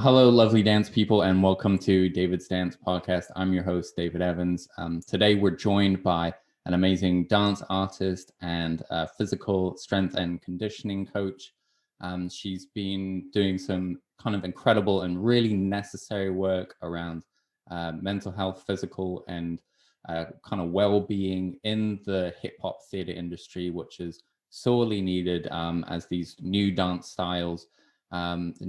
Hello, lovely dance people, and welcome to David's Dance Podcast. I'm your host, David Evans. Today, we're joined by an amazing dance artist and physical strength and conditioning coach. She's been doing some kind of incredible and really necessary work around mental health, physical, and kind of well-being in the hip-hop theater industry, which is sorely needed as these new dance styles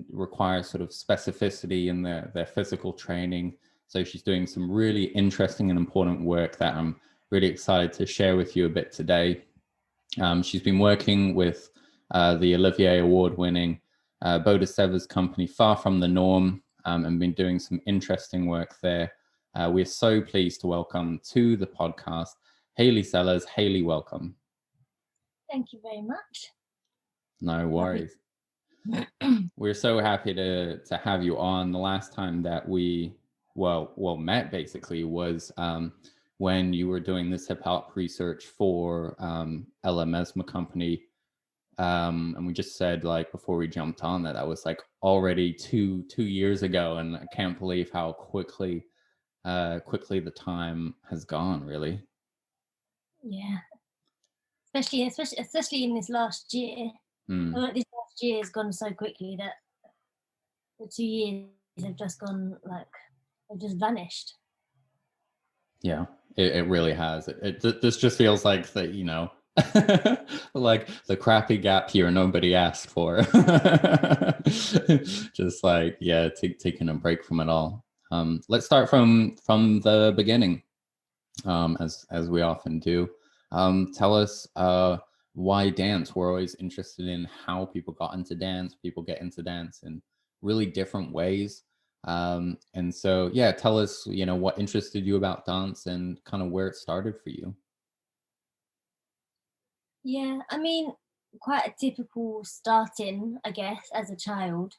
require sort of specificity in their physical training. So she's doing some really interesting and important work that I'm really excited to share with you a bit today. She's been working with the Olivier award-winning Botis Seva's company, Far From the Norm, and been doing some interesting work there. We're so pleased to welcome to the podcast Hayleigh Sellors. Hayleigh, welcome. Thank you very much. No worries. We're so happy to have you on. The last time that we met basically was when you were doing this hip hop research for LMSMA company, and we just said, like, before we jumped on, that was like already two years ago, and I can't believe how quickly the time has gone, really. Yeah, especially in this last year. This last year has gone so quickly that the 2 years have just gone, like, they've just vanished. Yeah, it really has. This just feels like that, you know, like the crappy gap year nobody asked for. Just like, yeah, taking a break from it all. Let's start from the beginning, as we often do. Tell us why dance. We're always interested in how people got into dance. People get into dance in really different ways. And so, yeah, tell us, you know, what interested you about dance and kind of where it started for you. Yeah, I mean, quite a typical starting, I guess, as a child.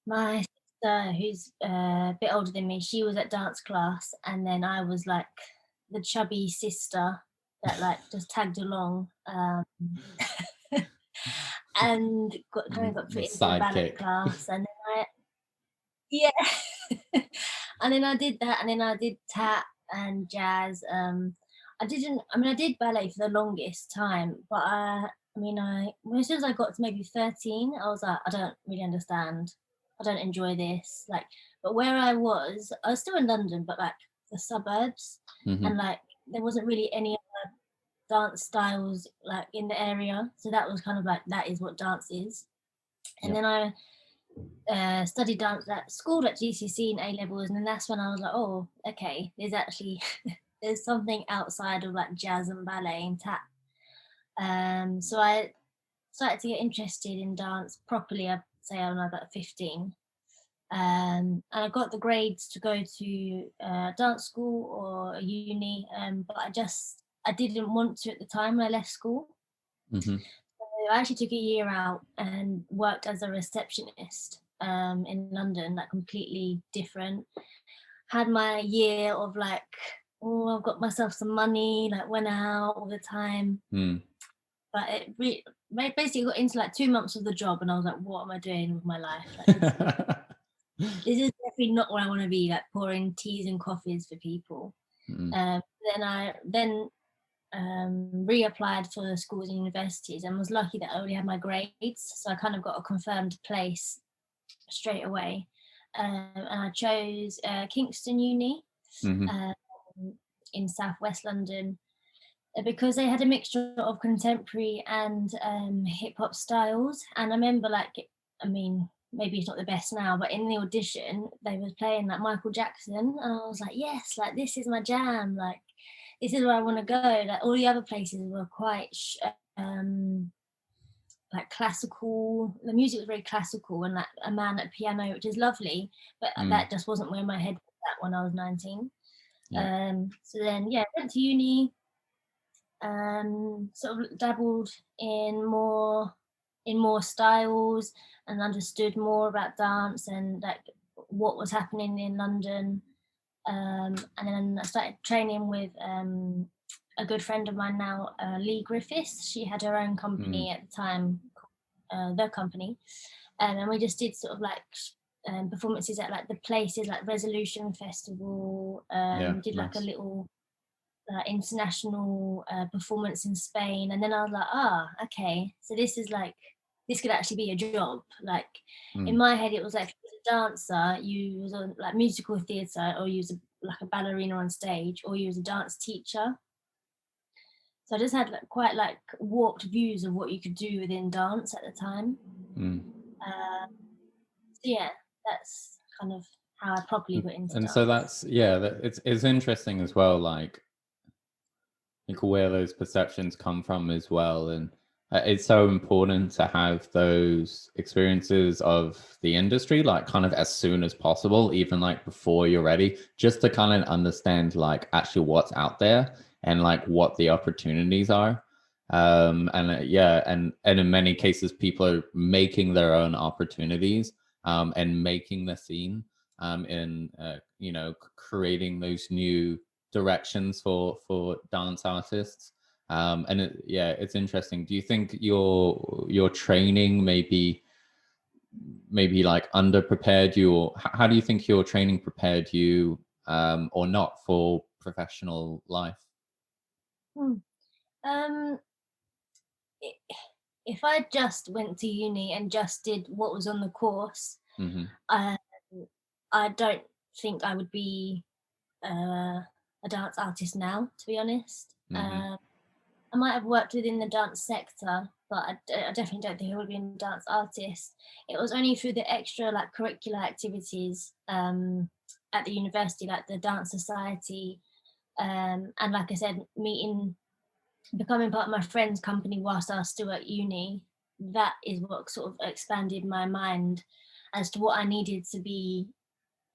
My sister, who's a bit older than me, she was at dance class, and then I was like the chubby sister that like just tagged along, and got put into the ballet class, and then and then I did that, and then I did tap and jazz. I did ballet for the longest time, but as soon as I got to maybe 13, I was like, I don't really understand. I don't enjoy this. Like, but where I was still in London, but like the suburbs, and like there wasn't really any other dance styles like in the area. So that was kind of like, that is what dance is. And then I studied dance at school at GCSE and A-levels, and then that's when I was like, oh, okay, there's actually there's something outside of like jazz and ballet and tap. So I started to get interested in dance properly, I'd say, when I was about 15. And I got the grades to go to dance school or a uni, but I didn't want to at the time when I left school. So I actually took a year out and worked as a receptionist in London, like completely different. Had my year of like, oh, I've got myself some money, like went out all the time. But it basically got into like 2 months of the job, and I was like, what am I doing with my life? Like, this is definitely not where I want to be, like pouring teas and coffees for people. Then I reapplied for the schools and universities, and was lucky that I already had my grades, so I kind of got a confirmed place straight away. And I chose Kingston Uni in southwest London, because they had a mixture of contemporary and hip-hop styles. And I remember, like, I mean, maybe it's not the best now, but in the audition they was playing like Michael Jackson, and I was like, yes, like this is my jam, like this is where I want to go. Like all the other places were quite like classical. The music was very classical, and like a man at piano, which is lovely, but that just wasn't where my head was at when I was 19. So then went to uni, sort of dabbled in more styles and understood more about dance and like what was happening in London. And then I started training with a good friend of mine now, Lee Griffiths. She had her own company at the time, The Company. and we just did sort of like performances at like the places like Resolution Festival. Did like a nice. little international performance in Spain, and then I was like, okay, so this could actually be a job. Like in my head, it was like, as a dancer, you was on like musical theatre, or you was like a ballerina on stage, or you was a dance teacher. So I just had like quite like warped views of what you could do within dance at the time. So yeah, that's kind of how I properly got into dance. So that's it's interesting as well, like where those perceptions come from as well. And it's so important to have those experiences of the industry, like kind of as soon as possible, even like before you're ready, just to kind of understand like actually what's out there and like what the opportunities are. And in many cases, people are making their own opportunities and making the scene in creating those new directions for dance artists. It's interesting. Do you think your training maybe like underprepared you, or how do you think your training prepared you or not for professional life? If I just went to uni and just did what was on the course, I don't think I would be a dance artist now, to be honest. I might have worked within the dance sector, but I definitely don't think I would be a dance artist. It was only through the extra like curricular activities at the university, like the dance society, and like I said, becoming part of my friend's company whilst I was still at uni. That is what sort of expanded my mind as to what I needed to be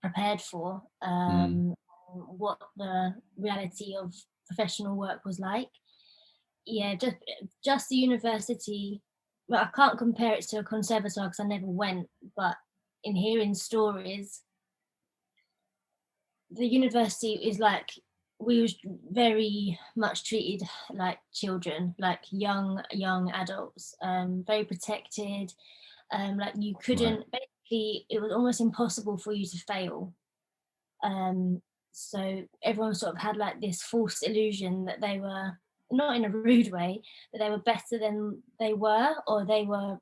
prepared for, what the reality of professional work was like. Yeah, just the university. Well, I can't compare it to a conservatoire because I never went, but in hearing stories, the university is like, we was very much treated like children, like young adults, very protected. Like you couldn't, basically, it was almost impossible for you to fail. So everyone sort of had like this false illusion that they were, not in a rude way, that they were better than they were, or they were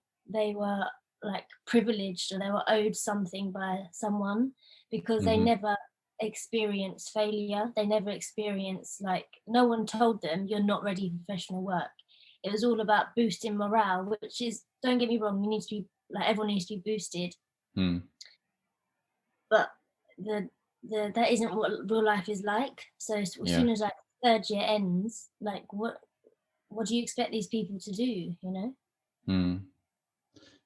like privileged, or they were owed something by someone, because they never experienced failure. They never experienced, like, no one told them you're not ready for professional work. It was all about boosting morale, which is, don't get me wrong, you need to be like, everyone needs to be boosted, but that isn't what real life is like. So as soon as like third year ends, like what do you expect these people to do, you know?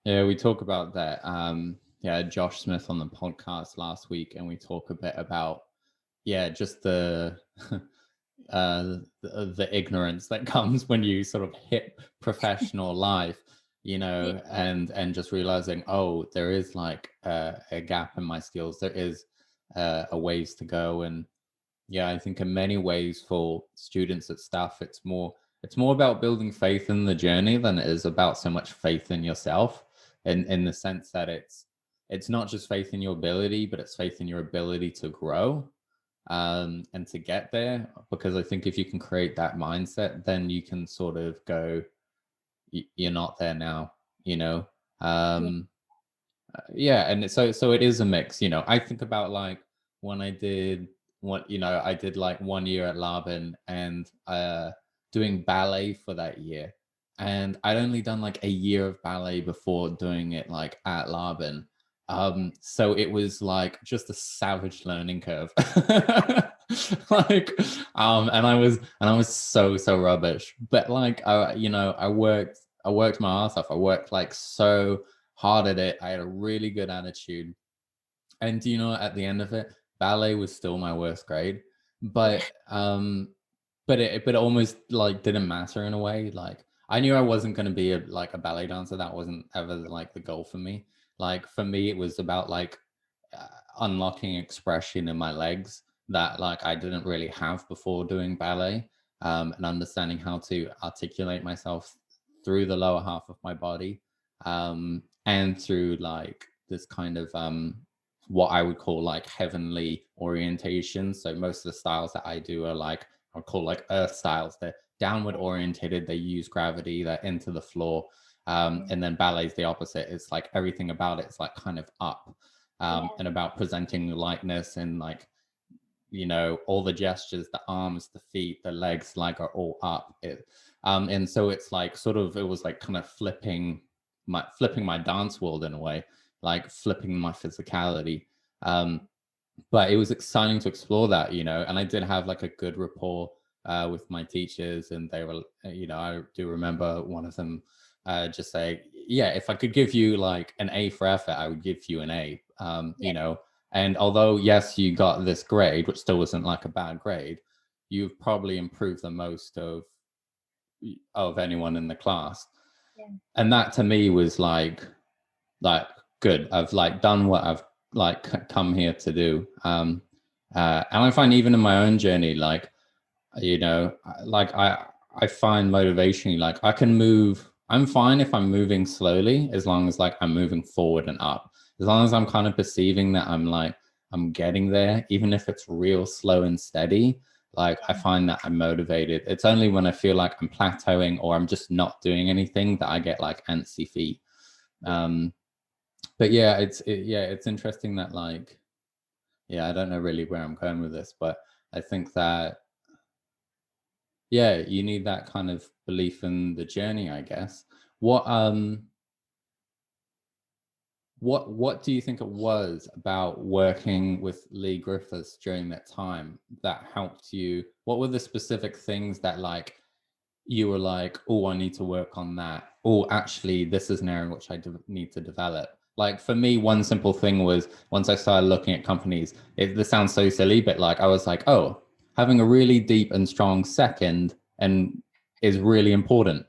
Yeah, we talk about that. Josh Smith on the podcast last week, and we talk a bit about just the the ignorance that comes when you sort of hit professional life, you know, and just realizing, oh, there is like a gap in my skills. There is a ways to go. And I think in many ways for students at staff, it's more about building faith in the journey than it is about so much faith in yourself, in the sense that it's not just faith in your ability, but it's faith in your ability to grow and to get there. Because I think if you can create that mindset, then you can sort of go, you're not there now, you know. And so it is a mix, you know. I think about like when I did like 1 year at Laban, and doing ballet for that year, and I'd only done like a year of ballet before doing it like at Laban. So it was like just a savage learning curve. Like and I was so rubbish, but like I worked my ass off. I worked like so hard at it. I had a really good attitude, and at the end of it, ballet was still my worst grade, but it almost like didn't matter in a way. Like I knew I wasn't going to be a ballet dancer. That wasn't ever like the goal for me. Like for me, it was about like unlocking expression in my legs that like I didn't really have before doing ballet, and understanding how to articulate myself through the lower half of my body, and through like this kind of what I would call like heavenly orientation. So most of the styles that I do are like, I call like earth styles. They're downward orientated, they use gravity, they're into the floor. And then ballet's the opposite. It's like everything about it is like kind of up, and about presenting lightness, and like, you know, all the gestures, the arms, the feet, the legs, like are all up. And so it's like sort of, it was like kind of flipping my dance world in a way, like flipping my physicality. But it was exciting to explore that, you know, and I did have like a good rapport with my teachers, and they were, you know, I do remember one of them just say, yeah, if I could give you like an A for effort, I would give you an A, you know. And although, yes, you got this grade, which still wasn't like a bad grade, you've probably improved the most of anyone in the class. And that to me was like good. I've like done what I've like come here to do. And I find even in my own journey, like, you know, like I find motivation, like I can move. I'm fine if I'm moving slowly, as long as like I'm moving forward and up. As long as I'm kind of perceiving that I'm getting there, even if it's real slow and steady, like I find that I'm motivated. It's only when I feel like I'm plateauing or I'm just not doing anything that I get like antsy feet. But yeah, it's interesting that like, I don't know really where I'm going with this, but I think that, you need that kind of belief in the journey, I guess. What do you think it was about working with Lee Griffiths during that time that helped you? What were the specific things that like you were like, oh, I need to work on that. Oh, actually, this is an area which I need to develop. Like for me, one simple thing was once I started looking at companies, this sounds so silly, but like I was like, oh, having a really deep and strong second and is really important,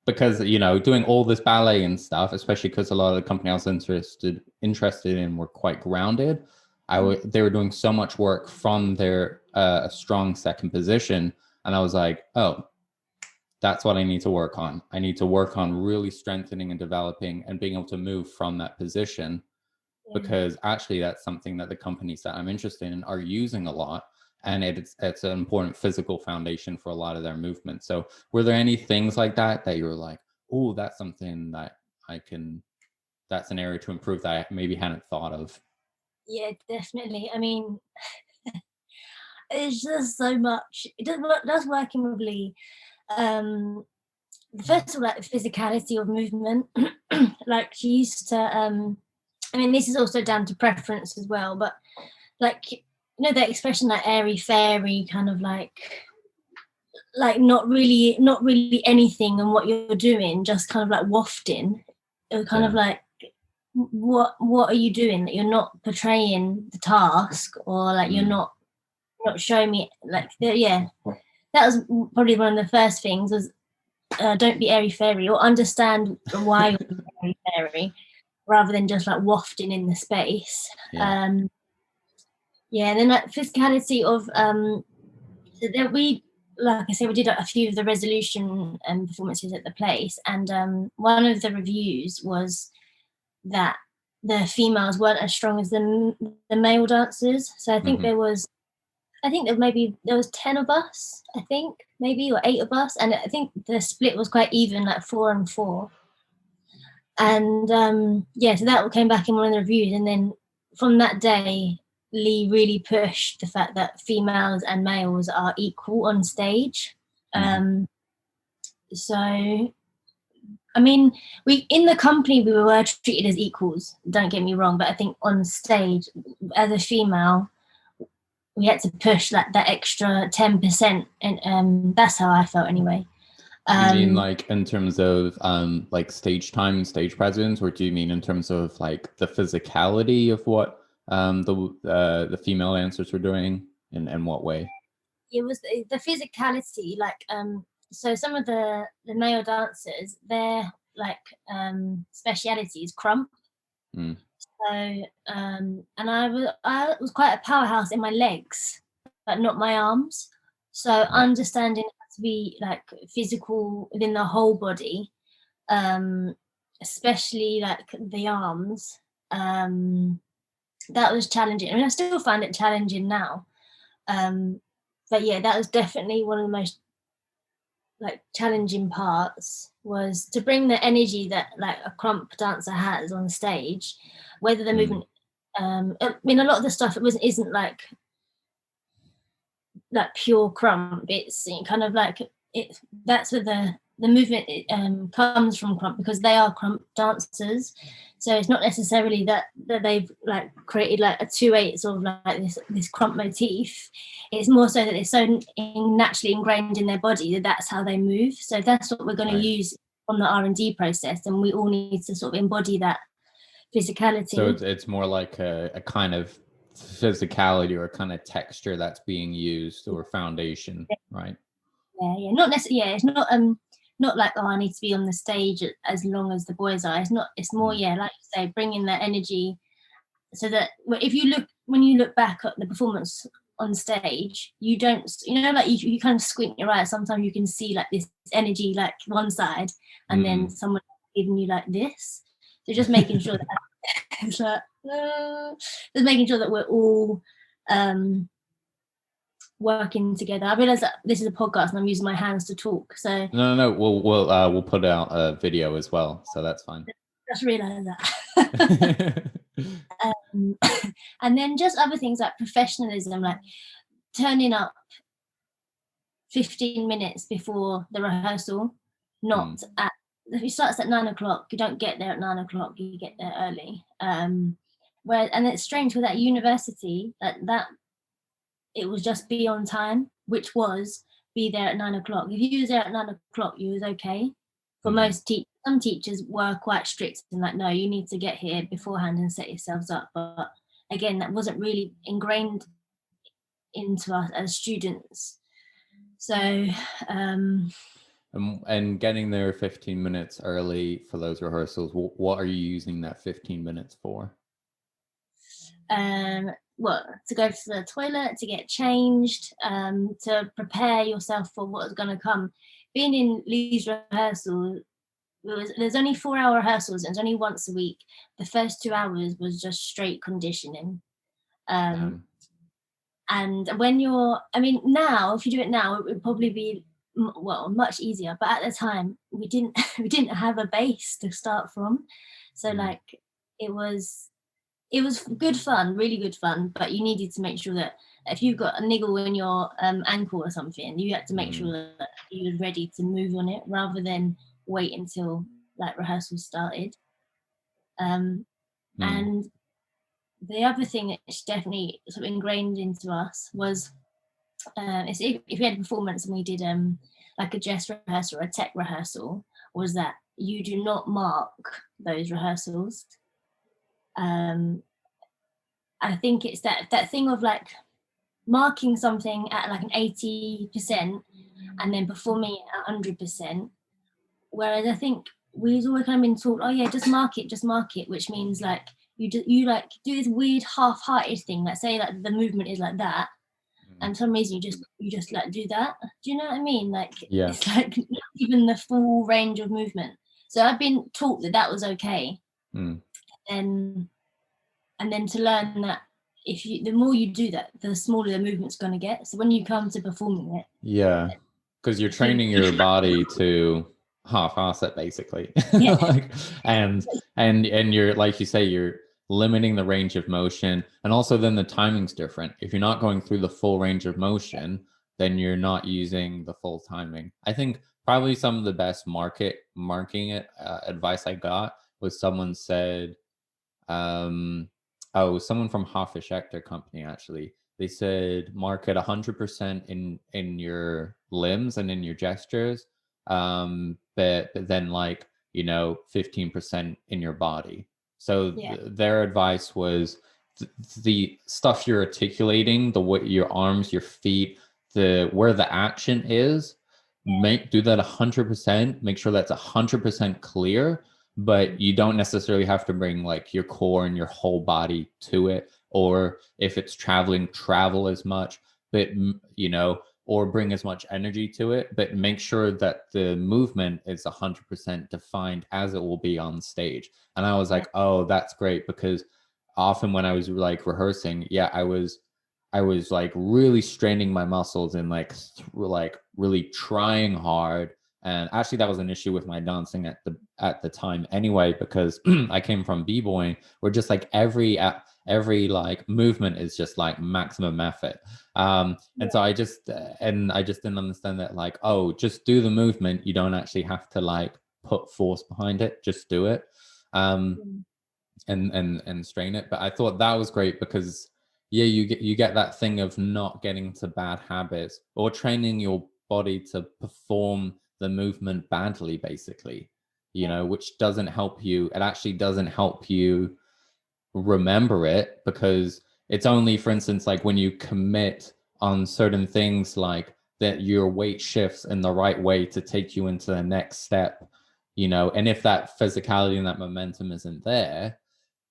because, you know, doing all this ballet and stuff, especially because a lot of the company I was interested in were quite grounded. They were doing so much work from their strong second position, and I was like, oh, that's what I need to work on. I need to work on really strengthening and developing and being able to move from that position, because actually that's something that the companies that I'm interested in are using a lot. And it's an important physical foundation for a lot of their movements. So were there any things like that you were like, oh, that's something that that's an area to improve that I maybe hadn't thought of? Yeah, definitely. I mean, it's just so much. It does working with Lee. First of all, like the physicality of movement. Like she used to, I mean, this is also down to preference as well, but like, you know, that expression like airy fairy, kind of like not really anything and what you're doing, just kind of like wafting. It kind of like, what are you doing? That you're not portraying the task, or like you're not showing me like that was probably one of the first things was, don't be airy fairy, or understand why you're being airy fairy, rather than just like wafting in the space. And then like physicality of that we, like I said, we did a few of the resolution performances at the place, and one of the reviews was that the females weren't as strong as the male dancers. So I think there was 10 of us, I think, maybe, or 8 of us. And I think the split was quite even, like 4 and 4. And so that came back in one of the reviews. And then from that day, Lee really pushed the fact that females and males are equal on stage. So, I mean, in the company, we were treated as equals, don't get me wrong. But I think on stage, as a female, we had to push like that extra 10%, and that's how I felt anyway. You mean like in terms of like stage time, stage presence, or do you mean in terms of like the physicality of what the female dancers were doing, in what way? It was the physicality, like so some of the male dancers, their like speciality is crump. So and I was quite a powerhouse in my legs, but not my arms. So understanding how to be like physical within the whole body especially like the arms. That was challenging. I mean, I still find it challenging now. But yeah, that was definitely one of the most like challenging parts, was to bring the energy that like a crump dancer has on stage, whether the movement. I mean, a lot of the stuff isn't like pure crump. It's kind of like it. That's where the movement comes from crump, because they are crump dancers. So it's not necessarily that they've like created like a 2/8 of like this crump motif. It's more so that it's so naturally ingrained in their body that that's how they move. So that's what we're going to use on the R&D process, and we all need to sort of embody that physicality. So it's more like a kind of physicality or a kind of texture that's being used, or foundation, right? Yeah, not necessarily. Yeah, it's not like, oh, I need to be on the stage as long as the boys are. It's not. It's more, yeah, like you say, bringing that energy, so that when you look back at the performance on stage, you don't, like you kind of squint your eyes. Sometimes you can see like this energy, like one side, and then someone giving you like this. So just making sure that it's like, just making sure that we're all working together. I realize that this is a podcast and I'm using my hands to talk. So no. We'll put out a video as well, so that's fine. Just realize that. And then just other things like professionalism, like turning up 15 minutes before the rehearsal, not at. If it starts at 9 o'clock, you don't get there at 9 o'clock. You get there early. And it's strange with that university that it was just be on time, which was be there at 9 o'clock. If you was there at 9 o'clock, you was okay. For most some teachers were quite strict and like, no, you need to get here beforehand and set yourselves up. But again, that wasn't really ingrained into us as students. So and getting there 15 minutes early for those rehearsals, what are you using that 15 minutes for? Well, to go to the toilet, to get changed, to prepare yourself for what's going to come. Being in Lee's rehearsal, there's only 4-hour rehearsals, and it's only once a week. The first 2 hours was just straight conditioning. And when now, if you do it now, it would probably be much easier. But at the time, we didn't have a base to start from, so like it was good fun, really good fun. But you needed to make sure that if you've got a niggle in your ankle or something, you had to make sure that you were ready to move on it, rather than wait until like rehearsal started. And the other thing that's definitely sort of ingrained into us was if we had a performance and we did like a dress rehearsal or a tech rehearsal, was that you do not mark those rehearsals. I think it's that thing of like marking something at like an 80% and then performing at 100%. Whereas I think we've always kind of been taught, oh yeah, just mark it, which means like you like do this weird half-hearted thing. Like say like the movement is like that, and for some reason you just like do that. Do you know what I mean? Like it's like not even the full range of movement. So I've been taught that was okay, and then to learn that the more you do that, the smaller the movement's going to get. So when you come to performing it, because you're training your body to half-ass it basically. and you're, like you say, you're limiting the range of motion, and also then the timing's different. If you're not going through the full range of motion, then you're not using the full timing. I think probably some of the best marking it advice I got was someone said, someone from Hoffish Hector company actually. They said mark it 100% in your limbs and in your gestures, but then 15% in your body. So their advice was the stuff you're articulating, the way your arms, your feet, where the action is, do that 100%. Make sure that's 100% clear. But you don't necessarily have to bring like your core and your whole body to it, or if it's travel as much. But or bring as much energy to it, but make sure that the movement is 100% defined as it will be on stage. And I was like, oh, that's great, because often when I was like rehearsing, I was like really straining my muscles and like really trying hard. And actually that was an issue with my dancing at the time anyway, because I came from b-boying, where just like every like movement is just like maximum effort. And so I just didn't understand that, like, oh, just do the movement, you don't actually have to like put force behind it, just do it. And strain it. But I thought that was great, because you get that thing of not getting to bad habits or training your body to perform the movement badly, basically, you know, which doesn't help you. It actually doesn't help you remember it, because it's only, for instance, like when you commit on certain things, like that your weight shifts in the right way to take you into the next step, you know, and if that physicality and that momentum isn't there,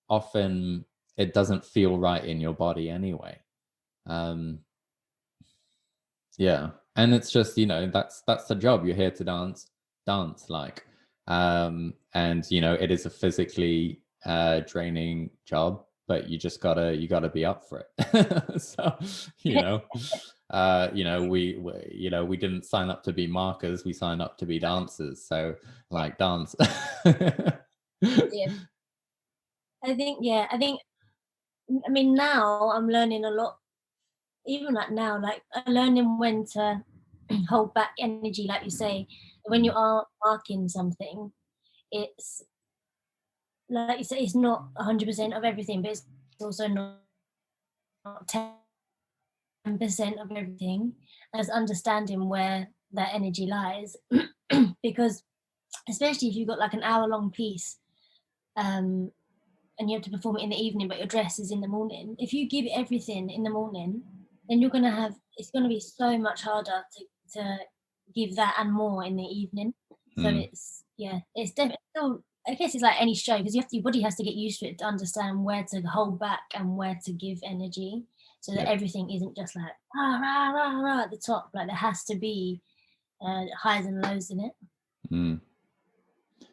often it doesn't feel right in your body anyway. Yeah, and it's just, you know, that's the job. You're here to dance, like, and you know, it is a physically draining job, but you gotta be up for it. So, you know, we didn't sign up to be markers, we signed up to be dancers, so like dance. Yeah. I think, I mean, now I'm learning a lot, even like now, like I'm learning when to hold back energy, like you say, when you are marking something, it's like you say, it's not 100% of everything, but it's also not 10% of everything. As understanding where that energy lies, because especially if you've got like an hour-long piece, and you have to perform it in the evening, but your dress is in the morning. If you give everything in the morning, then it's gonna be so much harder to give that and more in the evening. So it's definitely still, I guess it's like any show, because your body has to get used to it to understand where to hold back and where to give energy, so that everything isn't just like rah, rah, rah, rah at the top. Like there has to be highs and lows in it.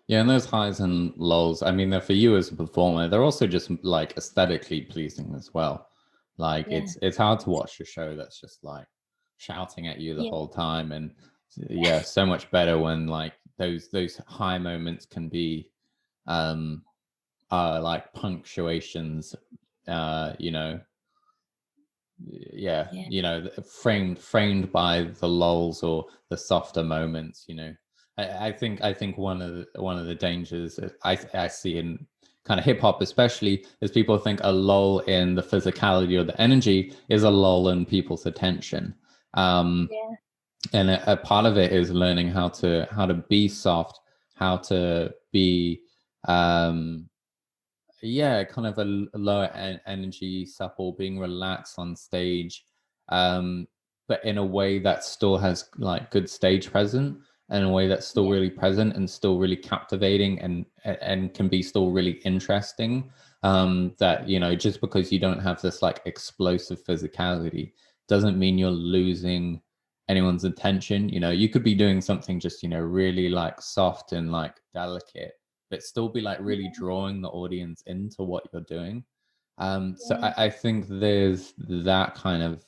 Yeah, and those highs and lows, I mean, they're for you as a performer. They're also just like aesthetically pleasing as well. Like it's hard to watch a show that's just like shouting at you the whole time. And yeah, so much better when like those high moments can be like punctuations, you know, you know, framed by the lulls or the softer moments, you know. I think one of the dangers that I see in kind of hip hop especially is people think a lull in the physicality or the energy is a lull in people's attention. And a part of it is learning how to be soft, how to be kind of a lower energy, supple, being relaxed on stage, but in a way that still has like good stage presence, and in a way that's still really present and still really captivating and can be still really interesting. That, you know, just because you don't have this like explosive physicality doesn't mean you're losing anyone's attention. You know, you could be doing something just, you know, really like soft and like delicate, but still be like really drawing the audience into what you're doing. So I think there's that kind of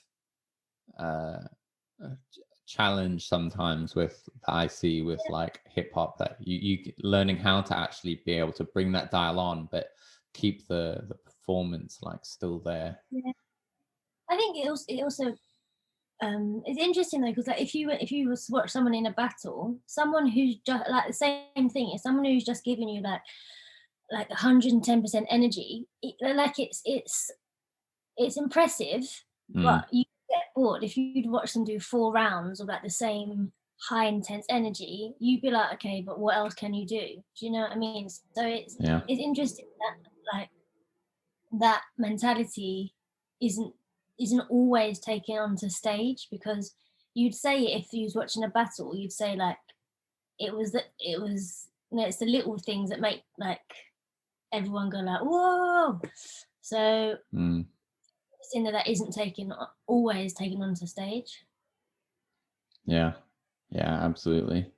challenge sometimes with that I see with like hip hop, that you learning how to actually be able to bring that dial on, but keep the performance like still there. I think it also it's interesting though, because like if you was to watch someone in a battle, someone who's just like the same thing is someone who's just giving you like 110% energy, it's impressive, but you get bored. If you'd watch them do 4 rounds of like the same high intense energy, you'd be like, okay, but what else can you do? Do you know what I mean? So it's interesting that like that mentality isn't always taken onto stage, because you'd say if you was watching a battle, you'd say like it was you know, it's the little things that make like everyone go like whoa. So interesting that isn't always taken onto stage. Yeah. Yeah, absolutely.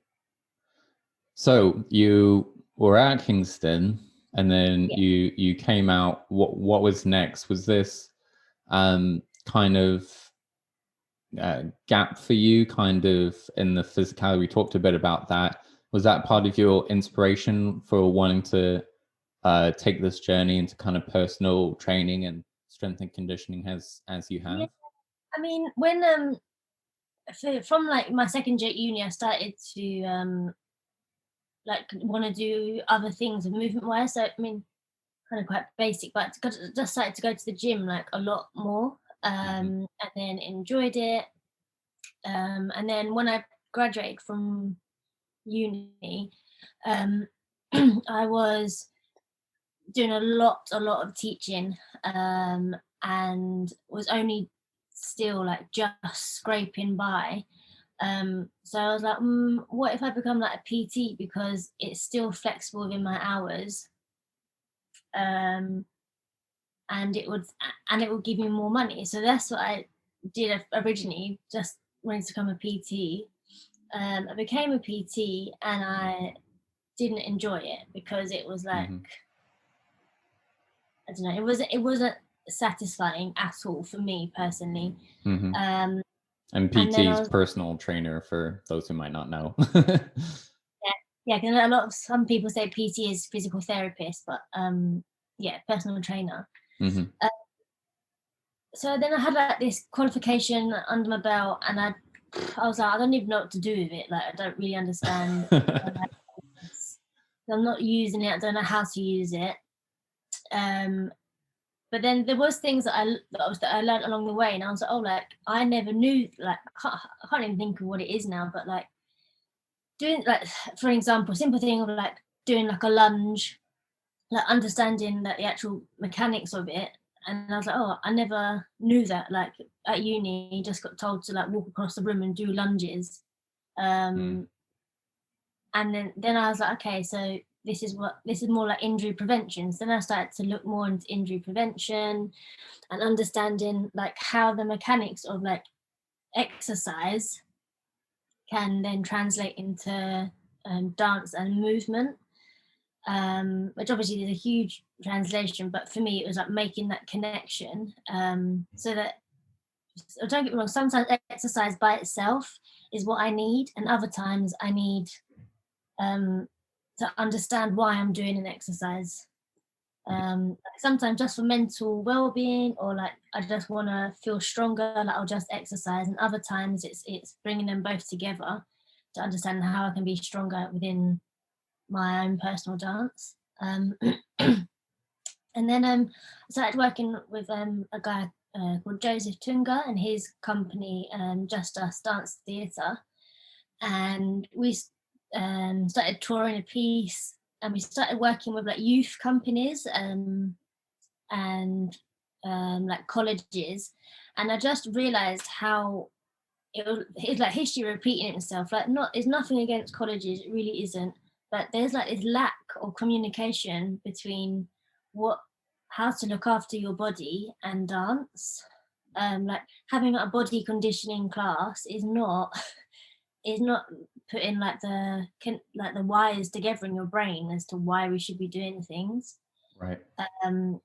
So you were at Kingston, and then Yeah. you came out. What was next? Was this kind of gap for you, kind of in the physicality? We talked a bit about that. Was that part of your inspiration for wanting to take this journey into kind of personal training and strength and conditioning as you Yeah. have? I mean, when from like my second year at uni, I started to like want to do other things movement wise. So I mean, kind of quite basic, but just started to go to the gym like a lot more, Hmm. and then enjoyed it. And then when I graduated from uni, um, I was doing a lot of teaching, and was only still like just scraping by. So I was like, what if I become like a PT, because it's still flexible within my hours, um, and it would give me more money. So that's what I did originally, just wanted to become a PT. I became a PT and I didn't enjoy it because it was like, Hmm. I don't know, it wasn't satisfying at all for me personally. Hmm. Um, And and PT then I is was personal trainer for those who might not know. yeah, yeah, because a lot of some people say PT is physical therapist, but yeah, personal trainer. Hmm. Uh, so then I had like this qualification under my belt, and I was like, I don't even know what to do with it. Like, I don't really understand. I'm not using it. I don't know how to use it. Um, but then there was things that I learned along the way, and I was like, oh, like I never knew. Like, I can't even think of what it is now. But like doing, like, for example, simple thing of like doing like a lunge, like understanding that the actual mechanics of it. And I was like, oh, I never knew that. Like at uni, just got told to like walk across the room and do lunges. Mm. Um, and then I was like, okay, so this is more like injury prevention. So then I started to look more into injury prevention and understanding like how the mechanics of like exercise can then translate into dance and movement, which obviously is a huge translation, but for me it was like making that connection, so that, so don't get me wrong, sometimes exercise by itself is what I need, and other times I need um, to understand why I'm doing an exercise. Like sometimes just for mental well-being, or like I just want to feel stronger, like I'll just exercise, and other times it's bringing them both together to understand how I can be stronger within my own personal dance. And then I started working with a guy called Joseph Tunga and his company, Just Us Dance Theatre. And we started touring a piece, and we started working with like youth companies, and like colleges. And I just realized how it's like history repeating itself. Like, not, it's nothing against colleges, it really isn't. But there's like this lack of communication between what how to look after your body and dance. Like having a body conditioning class is not putting like like the wires together in your brain as to why we should be doing things. Right. Um,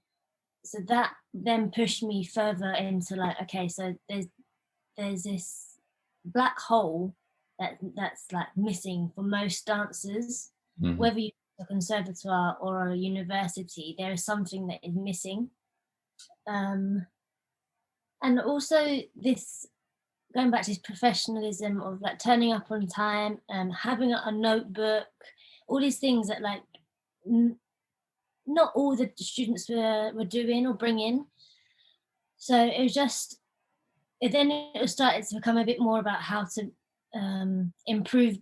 so that then pushed me further into like, okay, so there's this black hole that's like missing for most dancers, Hmm. whether you a conservatoire or a university, there is something that is missing. um, and also this, going back to this professionalism of like turning up on time, having a notebook, all these things that like n- not all the students were doing or bringing. So it was just, then it started to become a bit more about how to improve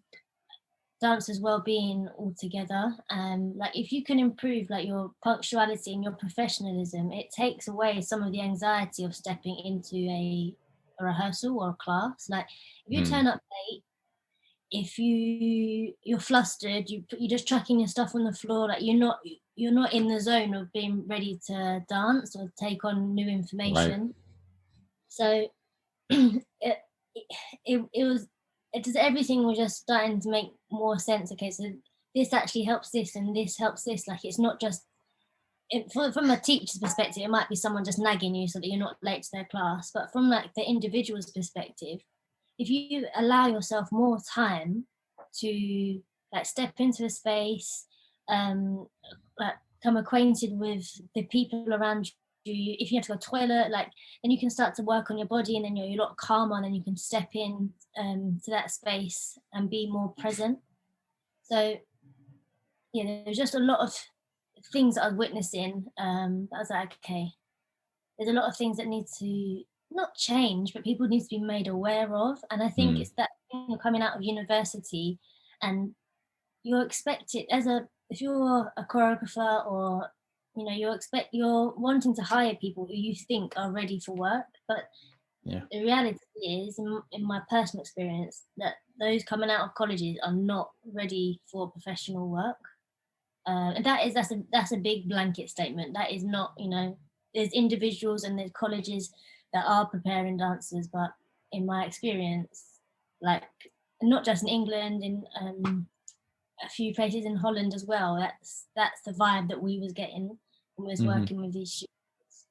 dancers' well-being altogether. Like if you can improve like your punctuality and your professionalism, it takes away some of the anxiety of stepping into a rehearsal or a class. Like if you Mm. turn up late, if you're flustered, you're just chucking your stuff on the floor, like you're not in the zone of being ready to dance or take on new Right. information. So it, it was everything was just starting to make more sense. Okay, so this actually helps this and this helps this. Like, it's not just from a teacher's perspective, it might be someone just nagging you so that you're not late to their class. But from like the individual's perspective, if you allow yourself more time to like step into a space, like become acquainted with the people around you. If you have to go to the toilet, like, then you can start to work on your body, and then you're a lot calmer, and then you can step in to that space and be more present. So yeah, there's just a lot of things that I was witnessing. I was like, okay, there's a lot of things that need to not change, but people need to be made aware of. And I think it's that you're coming out of university and you're expected if you're a choreographer, or you're wanting to hire people who you think are ready for work, but the reality is, in my personal experience, that those coming out of colleges are not ready for professional work. And that's a big blanket statement. That is not, there's individuals and there's colleges that are preparing dancers, but in my experience, like, not just in England, in a few places in Holland as well, that's the vibe that we was getting when we was working with these students.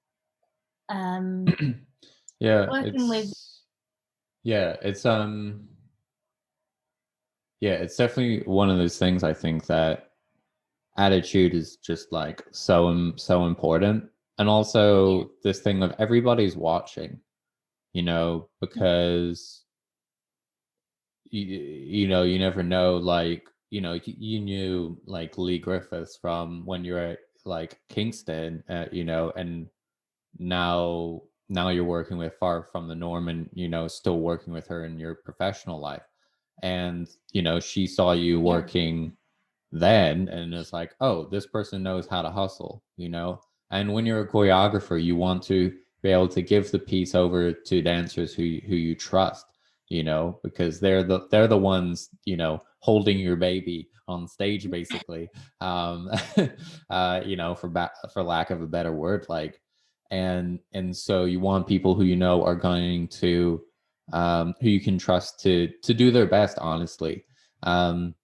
It's definitely one of those things. I think that attitude is just like so important, and also this thing of everybody's watching, because you never know, like, you knew like Lee Griffiths from when you're at like Kingston, and now you're working with Far From the Norm, and still working with her in your professional life, and she saw you working then, and it's like, oh, this person knows how to hustle, and when you're a choreographer, you want to be able to give the piece over to dancers who you trust, because they're the ones, holding your baby on stage, basically, for lack of a better word, like, and so you want people who are going to who you can trust to do their best, honestly, and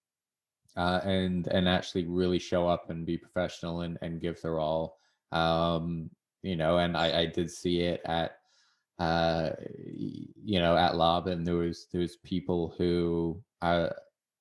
actually really show up and be professional and give their all, and I did see it at at Lob, and there was people who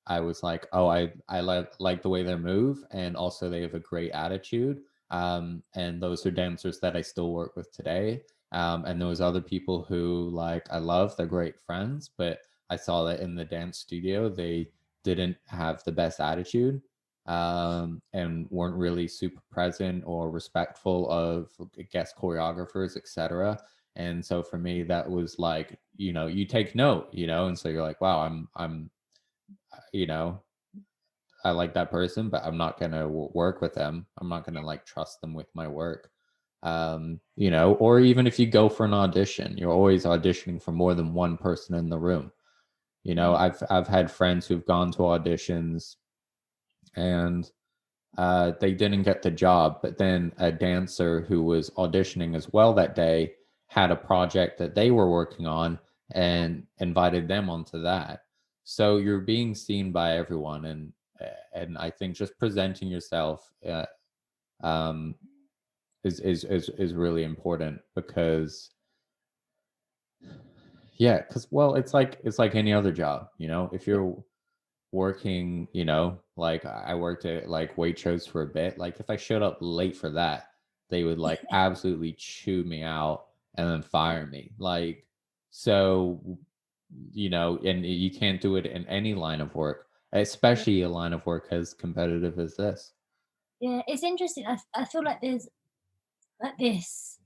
I was like, oh, I like the way they move, and also they have a great attitude, and those are dancers that I still work with today, and there was other people who, like, I love, they're great friends, but I saw that in the dance studio they didn't have the best attitude, and weren't really super present or respectful of guest choreographers, etc. And so for me, that was like, you take note, and so you're like, wow, I'm I like that person, but I'm not gonna work with them. I'm not gonna like trust them with my work. Or even if you go for an audition, you're always auditioning for more than one person in the room. I've had friends who've gone to auditions and they didn't get the job, but then a dancer who was auditioning as well that day had a project that they were working on and invited them onto that. So you're being seen by everyone, and I think just presenting yourself is really important, because well, it's like any other job, if you're working, like I worked at like Waitrose for a bit, like if I showed up late for that, they would like absolutely chew me out and then fire me, like, so and you can't do it in any line of work, especially a line of work as competitive as this. It's interesting. I feel like there's like this,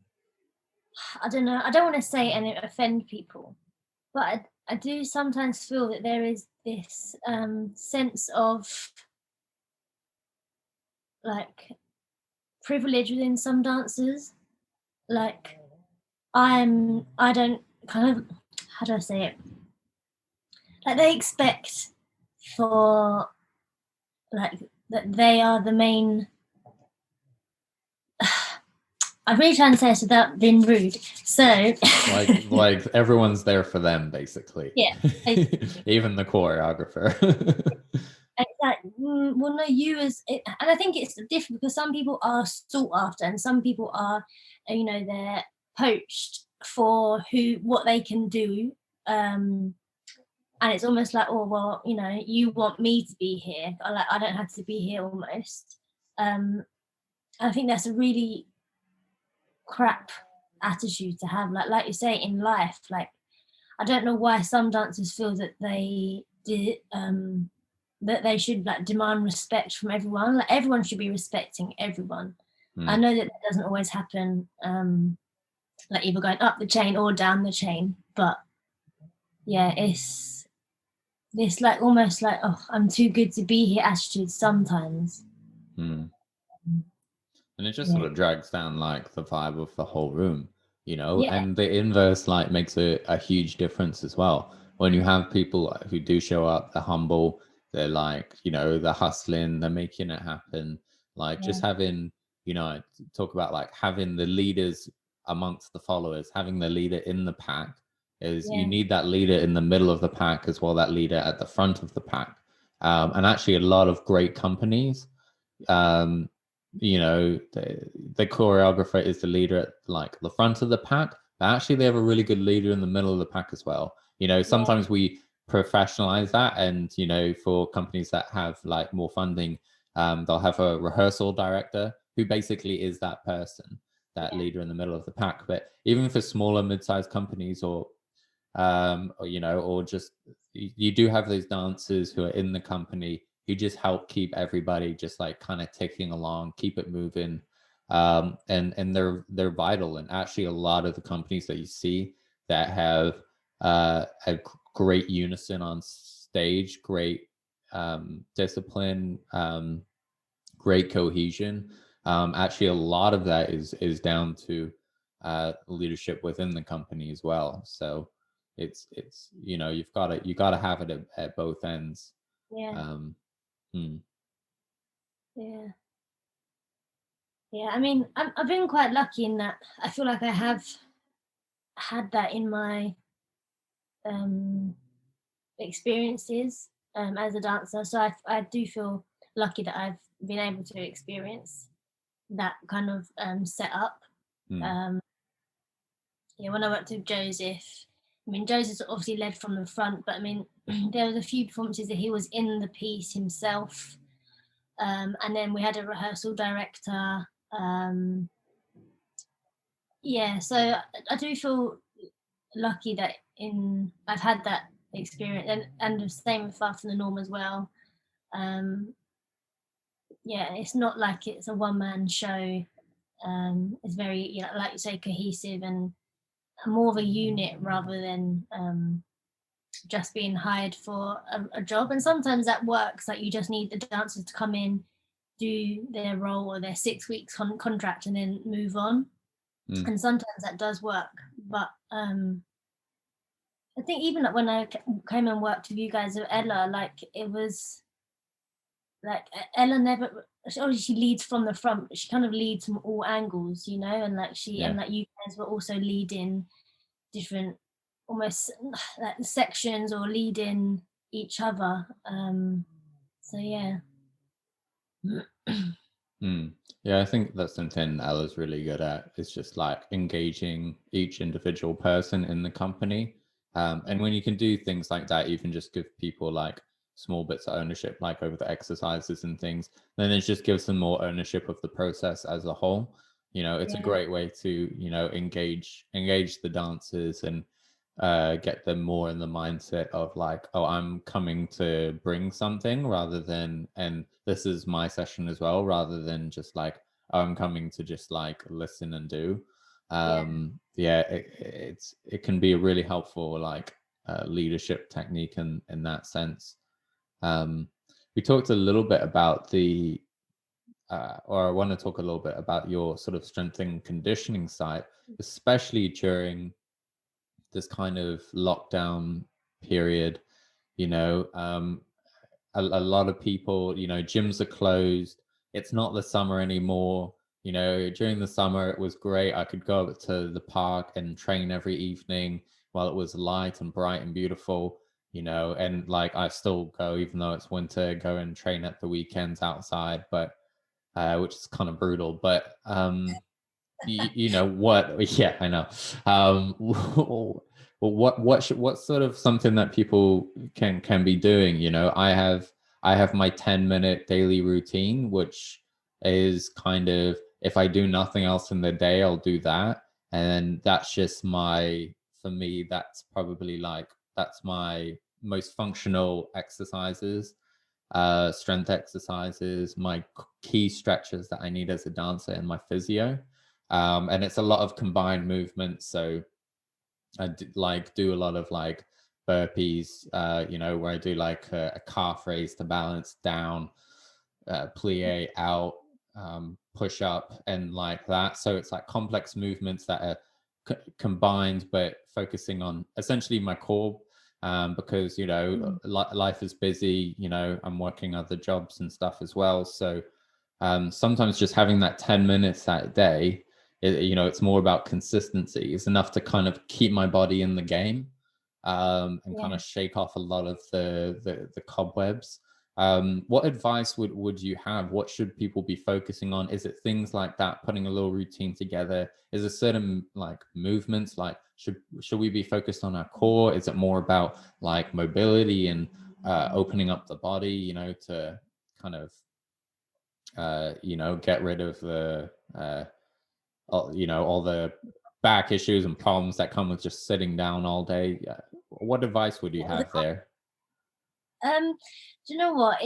I don't know, I don't want to say and offend people, but I do sometimes feel that there is this sense of like privilege within some dancers. Like, I don't kind of, how do I say it? Like, they expect for like that they are the main I'm really trying to say this without being rude. So like everyone's there for them, basically. yeah, Even the choreographer. exactly. Well, no, and I think it's different because some people are sought after, and some people are, they're poached for what they can do. And it's almost like, oh well, you want me to be here. I don't have to be here almost. I think that's a really crap attitude to have. Like you say, in life, like I don't know why some dancers feel that they did that they should like demand respect from everyone. Like everyone should be respecting everyone. I know that doesn't always happen, like either going up the chain or down the chain, but yeah, it's like almost like, oh, I'm too good to be here attitude sometimes. And it just sort of drags down like the vibe of the whole room, and the inverse like makes a huge difference as well. When you have people who do show up, they're humble, they're like, they're hustling, they're making it happen. Like just having, talk about like having the leaders amongst the followers, having the leader in the pack is you need that leader in the middle of the pack as well, that leader at the front of the pack. And actually a lot of great companies, the choreographer is the leader at like the front of the pack, but actually they have a really good leader in the middle of the pack as well. Sometimes we professionalize that, and for companies that have like more funding, they'll have a rehearsal director who basically is that person, that leader in the middle of the pack. But even for smaller mid-sized companies or just you do have those dancers who are in the company who just help keep everybody just like kind of ticking along, keep it moving, and they're vital. And actually a lot of the companies that you see that have a great unison on stage, great discipline, great cohesion, actually a lot of that is down to leadership within the company as well. So it's you've got to have it at both ends. I mean, I've been quite lucky in that I feel like I have had that in my experiences as a dancer. So I do feel lucky that I've been able to experience that kind of setup. When I worked with Joseph, I mean, Joseph obviously led from the front, but I mean, there was a few performances that he was in the piece himself. And then we had a rehearsal director. So I do feel lucky that I've had that experience, and the same with Far From the Norm as well. It's not like it's a one-man show. It's very, like you say, cohesive and more of a unit rather than just being hired for a job. And sometimes that works, like you just need the dancers to come in, do their role or their 6 weeks contract and then move on. And sometimes that does work, but I think even when I came and worked with you guys with Ella, like it was like Ella never, she leads from the front, but she kind of leads from all angles, and like and like you guys were also leading different almost like sections or leading each other. I think that's something Ella's really good at. It's just like engaging each individual person in the company. And when you can do things like that, you can just give people like small bits of ownership, like over the exercises and things, then it just gives them more ownership of the process as a whole. It's a great way to, engage the dancers and get them more in the mindset of like, oh, I'm coming to bring something rather than, and this is my session as well, rather than just like, oh, I'm coming to just like listen and do. It can be a really helpful like leadership technique in that sense. We talked a little bit about or I want to talk a little bit about your sort of strength and conditioning side, especially during this kind of lockdown period. A lot of people, gyms are closed. It's not the summer anymore. You know, during the summer, it was great. I could go up to the park and train every evening while it was light and bright and beautiful, you know, and like I still go, even though it's winter, go and train at the weekends outside, but which is kind of brutal. But you know what? Yeah, I know. Well, what's sort of something that people can be doing? You know, I have my 10-minute daily routine, which is kind of, if I do nothing else in the day, I'll do that, and that's just my, for me, that's probably like, that's my most functional exercises, strength exercises, my key stretches that I need as a dancer, and my physio. And it's a lot of combined movements. So I do a lot of like burpees, you know, where I do like a calf raise to balance down, plie out, push up, and like that. So it's like complex movements that are combined, but focusing on essentially my core, because, you know, life is busy, you know, I'm working other jobs and stuff as well. So sometimes just having that 10 minutes that day, you know, it's more about consistency. It's enough to kind of keep my body in the game, and kind of shake off a lot of the cobwebs. What advice would you have? What should people be focusing on? Is it things like that, putting a little routine together? Is it certain like movements? Like should we be focused on our core? Is it more about like mobility and opening up the body, you know, to kind of you know, get rid of the you know, all the back issues and problems that come with just sitting down all day? What advice would you have there? Do you know what?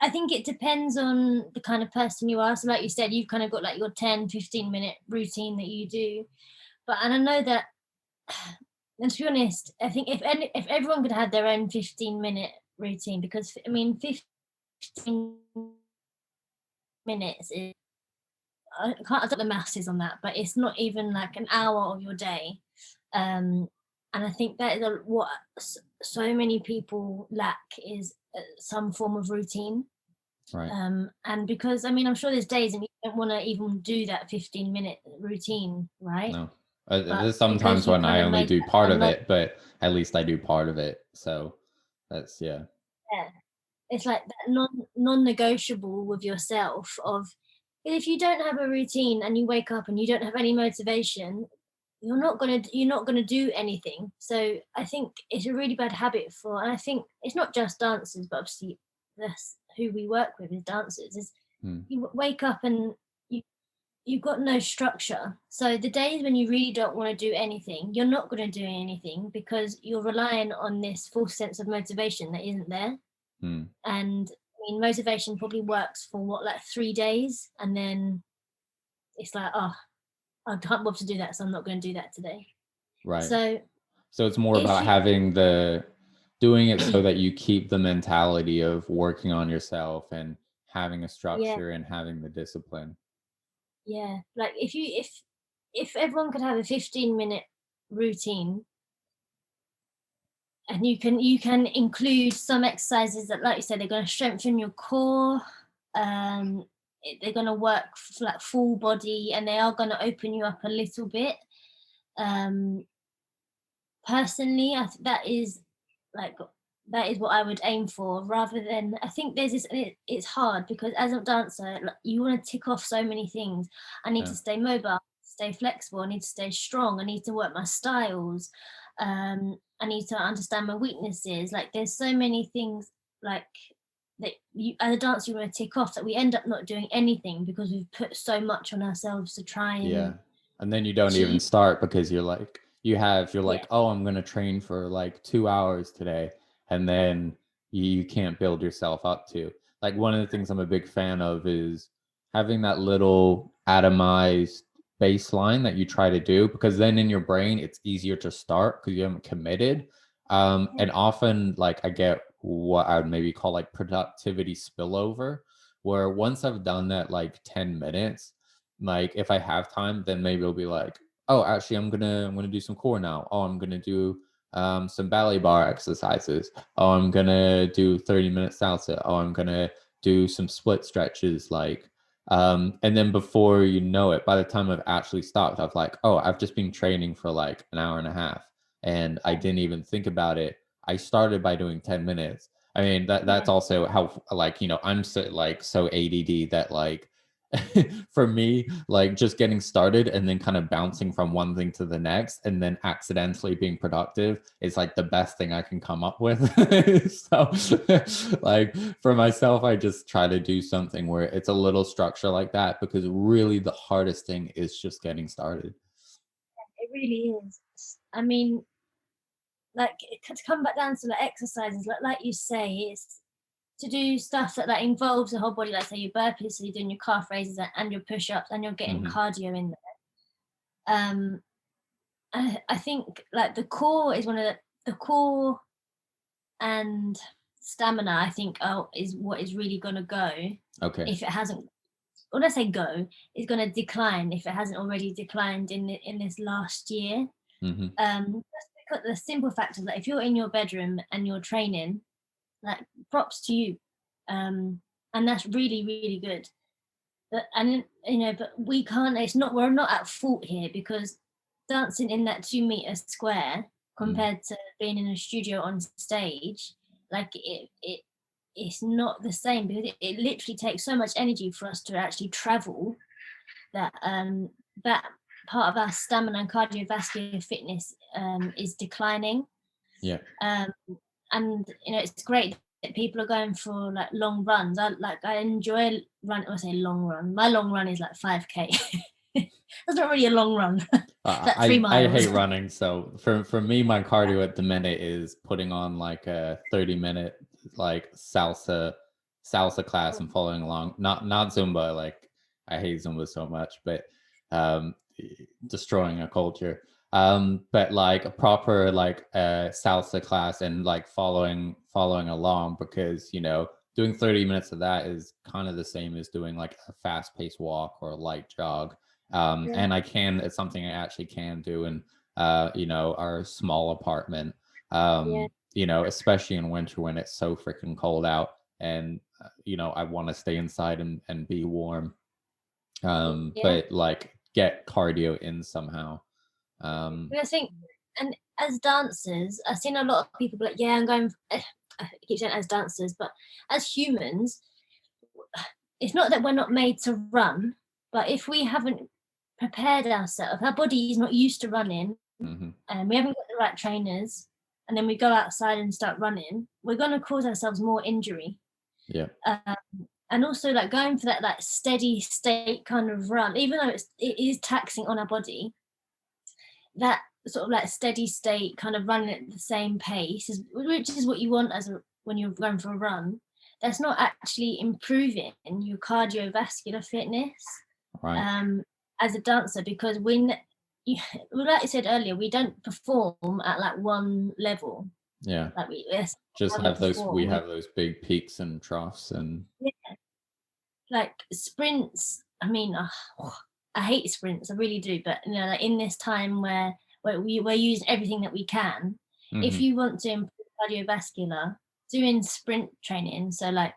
I think it depends on the kind of person you are. So like you said, you've kind of got like your 10-15 minute routine that you do. And I know that, and to be honest, I think if everyone could have their own 15-minute routine, because I mean 15 minutes is, I don't know the masses on that, but it's not even like an hour of your day. And I think that is what so many people lack, is some form of routine. Right. And because, I mean, I'm sure there's days and you don't want to even do that 15-minute routine, right? No. There's sometimes when I only do part of it, but at least I do part of it. So that's, yeah. Yeah. It's like that non-negotiable with yourself of, if you don't have a routine and you wake up and you don't have any motivation, you're not gonna do anything. So I think it's a really bad habit and I think it's not just dancers, but obviously that's who we work with is dancers. Is you wake up and you've got no structure. So the days when you really don't want to do anything, you're not going to do anything because you're relying on this false sense of motivation that isn't there. And I mean, motivation probably works for like 3 days, and then it's like, oh, I can't bother to do that, so I'm not going to do that today. Right. So it's more about doing it so that you keep the mentality of working on yourself and having a structure and having the discipline. Yeah, like if everyone could have a 15-minute routine, and you can include some exercises that, like you said, they're going to strengthen your core, they're going to work like full body, and they are going to open you up a little bit. Personally, I think that is what I would aim for, rather than, I think there's this, it's hard because as a dancer, like, you want to tick off so many things. I need to stay mobile, stay flexible, I need to stay strong, I need to work my styles, I need to understand my weaknesses. Like, there's so many things like that you as a dancer you want to tick off, that we end up not doing anything because we've put so much on ourselves to try and and then you don't even start because you're like, oh, I'm going to train for like 2 hours today, and then you can't build yourself up to. Like, one of the things I'm a big fan of is having that little atomized baseline that you try to do, because then in your brain it's easier to start because you haven't committed. And often, like, I get what I would maybe call like productivity spillover, where once I've done that like 10 minutes, like if I have time, then maybe it'll be like, oh, actually I'm gonna do some core now. Oh, I'm gonna do some ballet bar exercises. Oh, I'm gonna do 30 minutes salsa. Oh, I'm gonna do some split stretches, like And then before you know it, by the time I've actually stopped, I've like, oh, I've just been training for like an hour and a half, and I didn't even think about it. I started by doing 10 minutes. I mean, that's also how, like, you know, I'm so ADD that like for me, like just getting started and then kind of bouncing from one thing to the next and then accidentally being productive is like the best thing I can come up with. So like for myself, I just try to do something where it's a little structure like that, because really the hardest thing is just getting started. It really is. I mean, like to come back down to the exercises, like you say, it's to do stuff that involves the whole body, like say your burpees, so you're doing your calf raises and your push-ups, and you're getting cardio in there. I think like the core is one of the core, and stamina, I think, is what is really going to go. Okay. If it hasn't, when I say go, it's going to decline if it hasn't already declined in this last year. Just because the simple fact is that if you're in your bedroom and you're training, like props to you, and that's really, really good. But we can't. We're not at fault here, because dancing in that 2 meter square compared to being in a studio on stage, like it's not the same, because it literally takes so much energy for us to actually travel, that that part of our stamina and cardiovascular fitness is declining. Yeah. And it's great that people are going for like long runs. I enjoy run. I say long run. My long run is like 5K. That's not really a long run. Like 3 miles. I hate running, so for me, my cardio at the minute is putting on like a 30-minute like salsa class and following along. Not Zumba. Like I hate Zumba so much, but destroying a culture. But like a proper like salsa class and like following along, because, you know, doing 30 minutes of that is kind of the same as doing like a fast-paced walk or a light jog. And it's something I actually can do in you know, our small apartment. You know, especially in winter when it's so freaking cold out, and you know, I want to stay inside and be warm. But like get cardio in somehow. I think, and as dancers, I've seen a lot of people like, yeah, I'm going. I keep saying as dancers, but as humans, it's not that we're not made to run, but if we haven't prepared ourselves, our body is not used to running, and we haven't got the right trainers, and then we go outside and start running, we're going to cause ourselves more injury. Yeah. And also like going for that like steady state kind of run, even though it is taxing on our body, that sort of like steady state kind of running at the same pace, which is what you want when you're going for a run, that's not actually improving your cardiovascular fitness. Right. As a dancer, because when like I said earlier, we don't perform at like one level. Yeah. Like we have those big peaks and troughs, and like sprints. I mean, I hate sprints, I really do. But you know, like in this time where we're using everything that we can, if you want to improve cardiovascular, doing sprint training, so like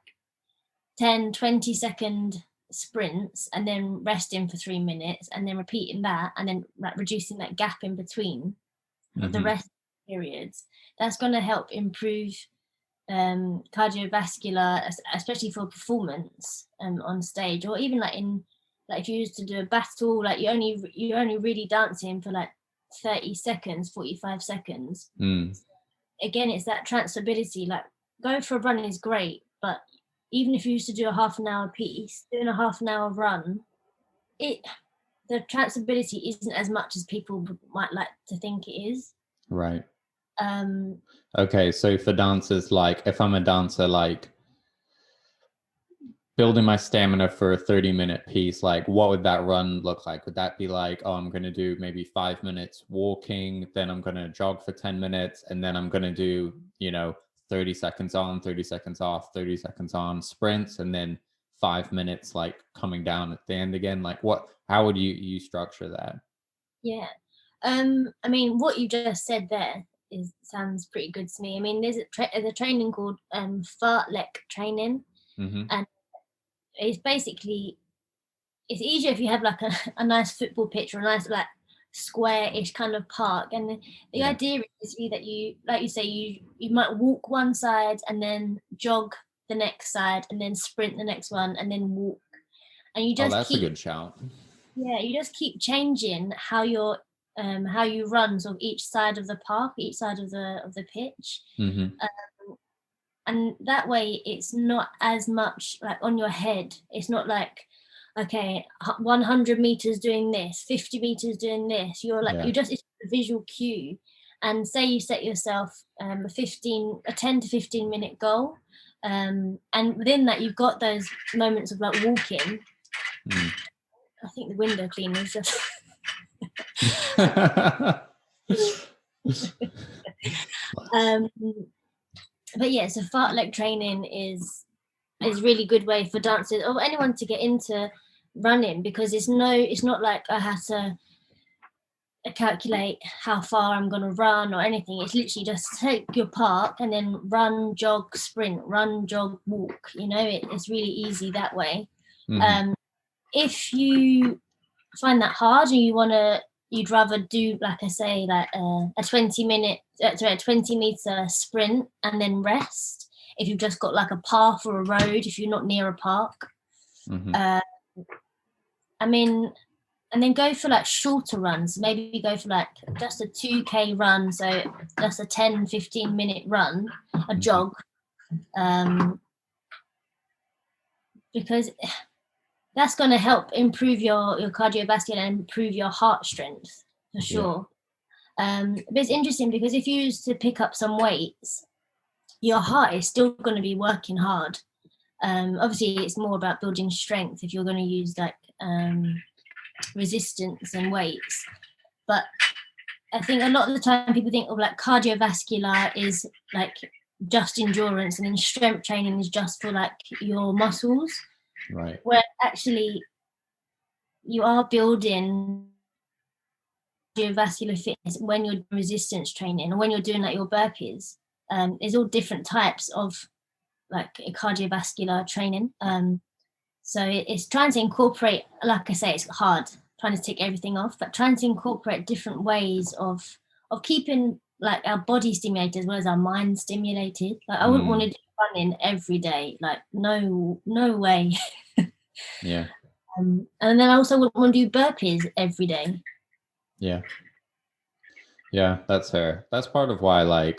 10-20 second sprints and then resting for 3 minutes and then repeating that, and then like reducing that gap in between the rest periods, that's going to help improve cardiovascular, especially for performance on stage, or even like if you used to do a battle, like you're only really dancing for like 30 seconds, 45 seconds. Again, it's that transferability. Like going for a run is great, but even if you used to do a half an hour piece, doing a half an hour run, the transferability isn't as much as people might like to think it is. Right. Okay, so for dancers, like if I'm a dancer, like building my stamina for a 30-minute piece, like what would that run look like? Would that be like, oh, I'm going to do maybe 5 minutes walking, then I'm going to jog for 10 minutes, and then I'm going to do, you know, 30 seconds on, 30 seconds off, 30 seconds on sprints, and then 5 minutes like coming down at the end again? Like how would you structure that? Yeah. I mean, what you just said there sounds pretty good to me. I mean, there's a training called fartlek training, and it's basically it's easier if you have like a nice football pitch or a nice like square-ish kind of park. And the idea is that you, like you say, you might walk one side and then jog the next side and then sprint the next one and then walk. And you just that's a good shout. Yeah, you just keep changing how you run sort of each side of the park, each side of the pitch. And that way it's not as much like on your head. It's not like, okay, 100 meters doing this, 50 meters doing this. You're like, it's a visual cue. And say you set yourself a 10 to 15 minute goal. And within that, you've got those moments of like walking. I think the window cleaner is just... but yeah, so fartlek training is really good way for dancers or anyone to get into running, because it's not like I have to calculate how far I'm going to run or anything. It's literally just take your park and then run, jog, sprint, run, jog, walk. It's really easy that way. If you find that hard and you'd rather do, like I say, like a 20 meter sprint and then rest, if you've just got like a path or a road, if you're not near a park. And then go for like shorter runs. Maybe go for like just a 2K run, so just a 10-15 minute run, a jog, because that's going to help improve your cardiovascular and improve your heart strength for sure. But it's interesting because if you used to pick up some weights, your heart is still going to be working hard. Obviously, it's more about building strength if you're going to use like resistance and weights. But I think a lot of the time people think of like cardiovascular is like just endurance, and then strength training is just for like your muscles. Right. Where actually you are building cardiovascular fitness when you're doing resistance training or when you're doing like your burpees. There's all different types of like cardiovascular training. So it's trying to incorporate, like I say, it's hard trying to tick everything off, but trying to incorporate different ways of keeping like our body stimulated as well as our mind stimulated. Like I wouldn't want to do running every day, like no way. Yeah. And then I also wouldn't want to do burpees every day. Yeah, that's fair. That's part of why I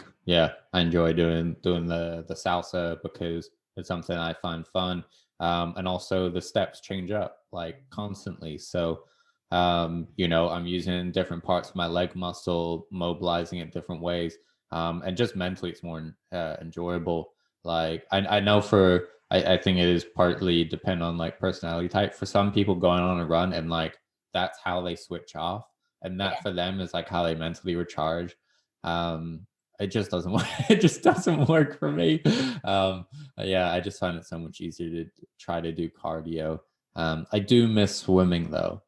enjoy doing the salsa, because it's something I find fun. And also the steps change up like constantly. So I'm using different parts of my leg muscle, mobilizing it different ways. And just mentally it's more enjoyable. Like I know I think it is partly depend on like personality type. For some people, going on a run and like that's how they switch off, and that for them is like how they mentally recharge. It just doesn't work. It just doesn't work for me. I just find it so much easier to try to do cardio. I do miss swimming though.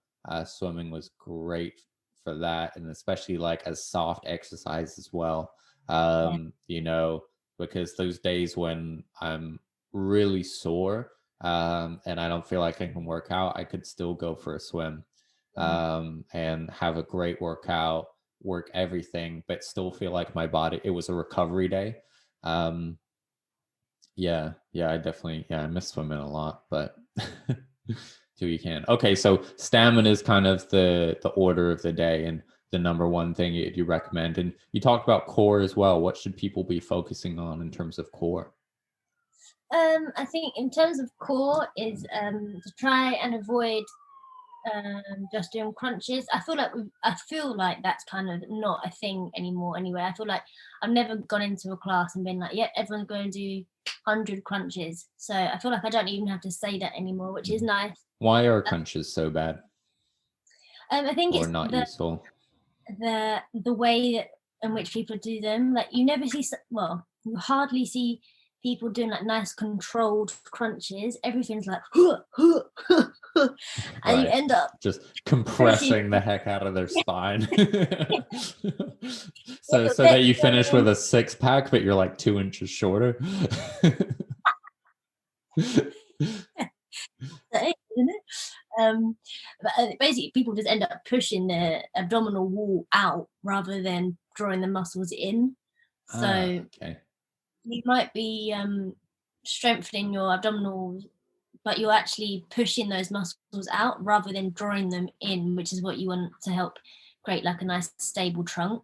Swimming was great for that, and especially like as soft exercise as well. Because those days when I'm really sore and I don't feel like I can work out, I could still go for a swim and have a great workout, work everything, but still feel like my body, it was a recovery day. I definitely, I miss swimming a lot, but do you can. Okay, so stamina is kind of the order of the day and the number one thing you recommend. And you talked about core as well. What should people be focusing on in terms of core? I think in terms of core is to try and avoid just doing crunches. I feel like that's kind of not a thing anymore anyway. I feel like I've never gone into a class and been like, everyone's going to do 100 crunches. So I feel like I don't even have to say that anymore, which is nice. Why are crunches so bad? I think it's not useful. The way in which people do them, like you hardly see people doing like nice controlled crunches. Everything's like and you end up just compressing the heck out of their spine. so that you finish with a 6-pack, but you're like 2 inches shorter. Isn't it? But basically, people just end up pushing their abdominal wall out rather than drawing the muscles in. So Okay. you might be strengthening your abdominals, but you're actually pushing those muscles out rather than drawing them in, which is what you want to help create like a nice stable trunk.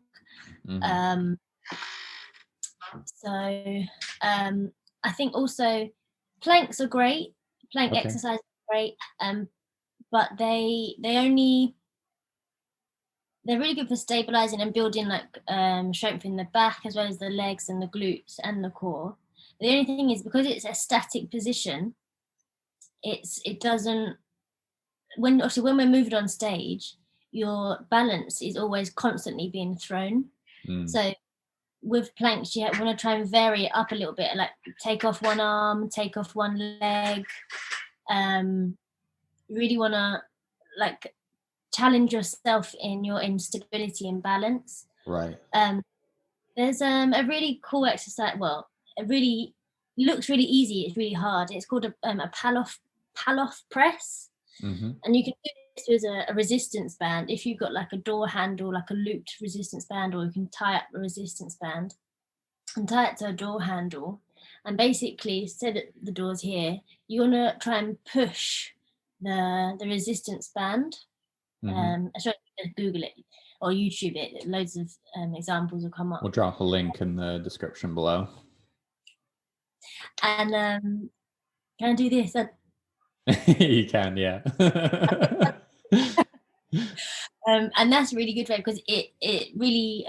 Mhm. I think also planks are great. Plank Okay. exercise is great, but they're really good for stabilizing and building like strength in the back as well as the legs and the glutes and the core. The only thing is, because it's a static position, it doesn't, when we're moving on stage, your balance is always constantly being thrown. So with planks, you want to try and vary it up a little bit, like take off one arm, take off one leg. Really want to like challenge yourself in your instability and balance. Right. There's a really cool exercise. Well, it really looks really easy. It's really hard. It's called a Palloff press, and you can do this with a resistance band. If you've got like a door handle, like a looped resistance band, or you can tie up a resistance band and tie it to a door handle. And basically, say that the door's here, you want to try and push the resistance band. I should Google it or YouTube it. Loads of examples will come up. We'll drop a link in the description below. And can I do this? You can, yeah. And that's a really good way, because it really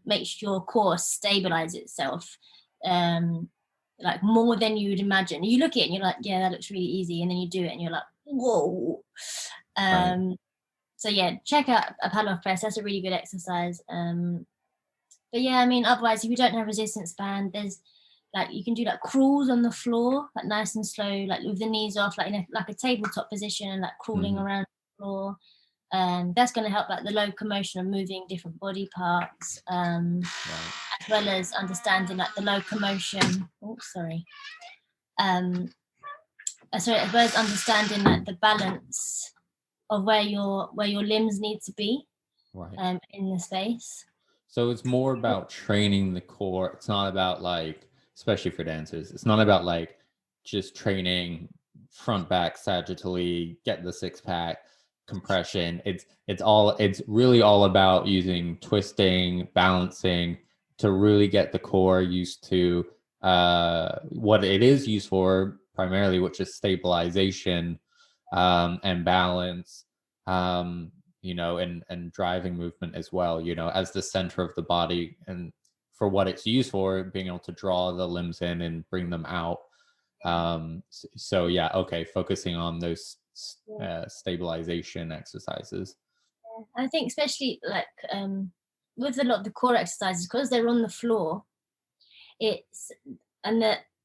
makes your core stabilize itself, like more than you would imagine. You look at it and you're like, yeah, that looks really easy, and then you do it and you're like, whoa. Right. So yeah, check out a Palloff press. That's a really good exercise. But yeah, I mean, otherwise, if you don't have resistance band, there's like, you can do like crawls on the floor, like nice and slow, like with the knees off, like in a tabletop position, and like crawling around the floor. That's going to help like the locomotion of moving different body parts, Right. as well as understanding like the locomotion. As well as understanding like the balance of where your limbs need to be, Right. in the space. So it's more about training the core. It's not about like, especially for dancers, it's not about like just training front, back, sagittally, get the six pack, compression. It's really all about using twisting, balancing to really get the core used to what it is used for primarily, which is stabilization and balance, and driving movement as well, as the center of the body, and for what it's used for, being able to draw the limbs in and bring them out. So yeah, okay, focusing on those stabilization exercises. I think especially like with a lot of the core exercises, because they're on the floor,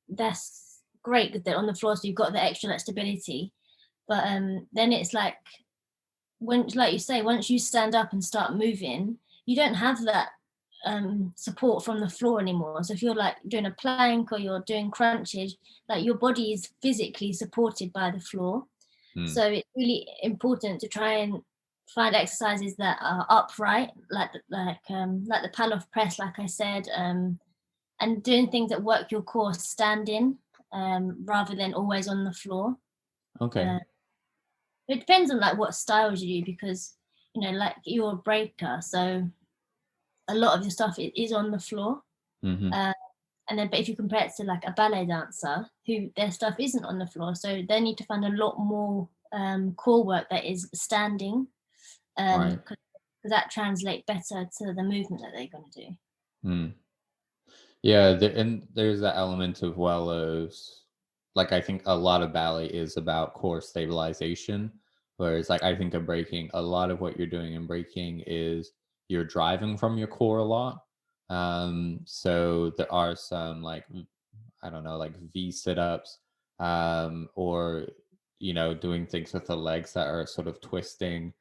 that's great that they're on the floor, so you've got the extra stability. But then it's like, like you say, once you stand up and start moving, you don't have that support from the floor anymore. So if you're like doing a plank or you're doing crunches, like your body is physically supported by the floor. So it's really important to try and find exercises that are upright, like the Palloff press, like I said, and doing things that work your core standing, rather than always on the floor. Okay. It depends on like what styles you do, because like you're a breaker, so a lot of your stuff is on the floor. But if you compare it to like a ballet dancer, who their stuff isn't on the floor, so they need to find a lot more core work that is standing, Right. because that translates better to the movement that they're going to do. Yeah, and there's that element of, well, as like, I think a lot of ballet is about core stabilization, whereas like I think of breaking, a lot of what you're doing in breaking is you're driving from your core a lot. So there are some like, I don't know, like V sit-ups, or doing things with the legs that are sort of twisting.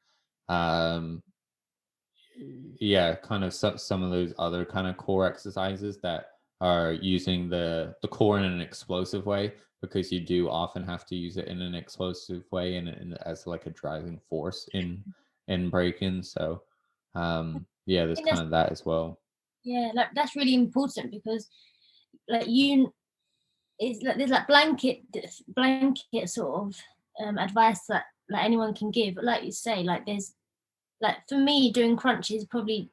Yeah, kind of some of those other kind of core exercises that are using the core in an explosive way, because you do often have to use it in an explosive way and as like a driving force in breaking. So yeah, I there's think kind of that as well. yeah, like that's really important because like it's like there's like blanket sort of advice that like anyone can give. But like you say, like there's like for me doing crunches probably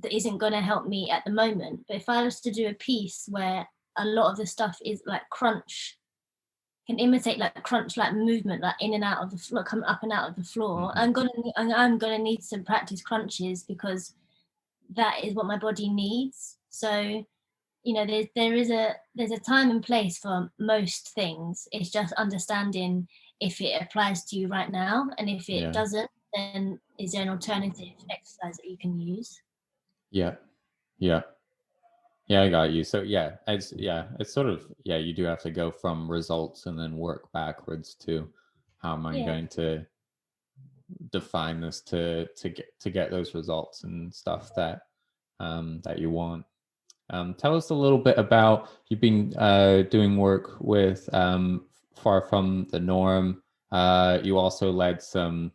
that isn't going to help me at the moment. But if I was to do a piece where a lot of the stuff is like crunch, can imitate like crunch like movement, like in and out of the floor, coming up and out of the floor, Mm-hmm. I'm gonna need some practice crunches because that is what my body needs. So you know there's a time and place for most things. It's just understanding if it applies to you right now, and if it Yeah. doesn't, then is there an alternative exercise that you can use? Yeah. Yeah. Yeah, I got you. So it's sort of, yeah, you do have to go from results and then work backwards to how am I Yeah. going to define this to get those results and stuff that that you want. Tell us a little bit about, you've been doing work with Far From the Norm. You also led some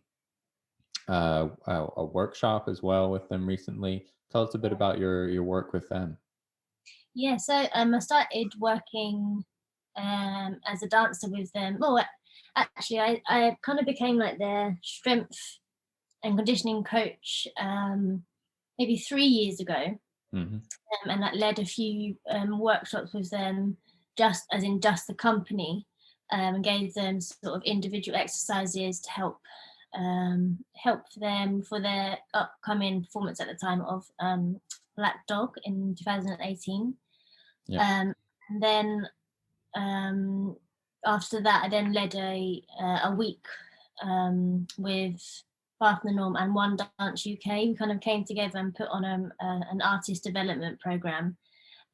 a workshop as well with them recently. Tell us a bit about your work with them. Yeah, so I started working as a dancer with them. Well, actually, I kind of became like their strength and conditioning coach maybe 3 years ago, Mm-hmm. and like led a few workshops with them, just as in just the company, and gave them sort of individual exercises to help them for their upcoming performance at the time of Black Dog in 2018. Yeah. And then after that, I then led a week with Bath the Norm and One Dance UK. We kind of came together and put on an artist development program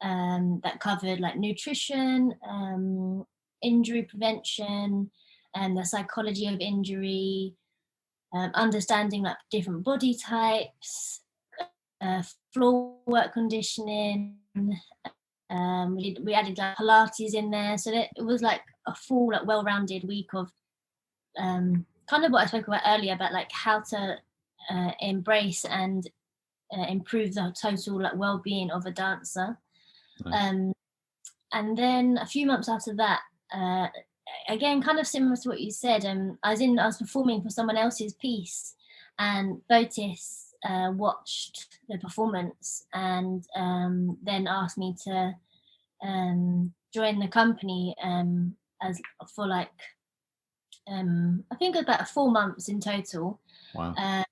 that covered like nutrition, injury prevention, and the psychology of injury, understanding like different body types, floor work conditioning. We added like Pilates in there, so that it was like a full, like well-rounded week of kind of what I spoke about earlier about like how to embrace and improve the total like well-being of a dancer. Nice. And then a few months after that, again, kind of similar to what you said, I was performing for someone else's piece, and Botis watched the performance and then asked me to join the company as for like I think about 4 months in total. Wow.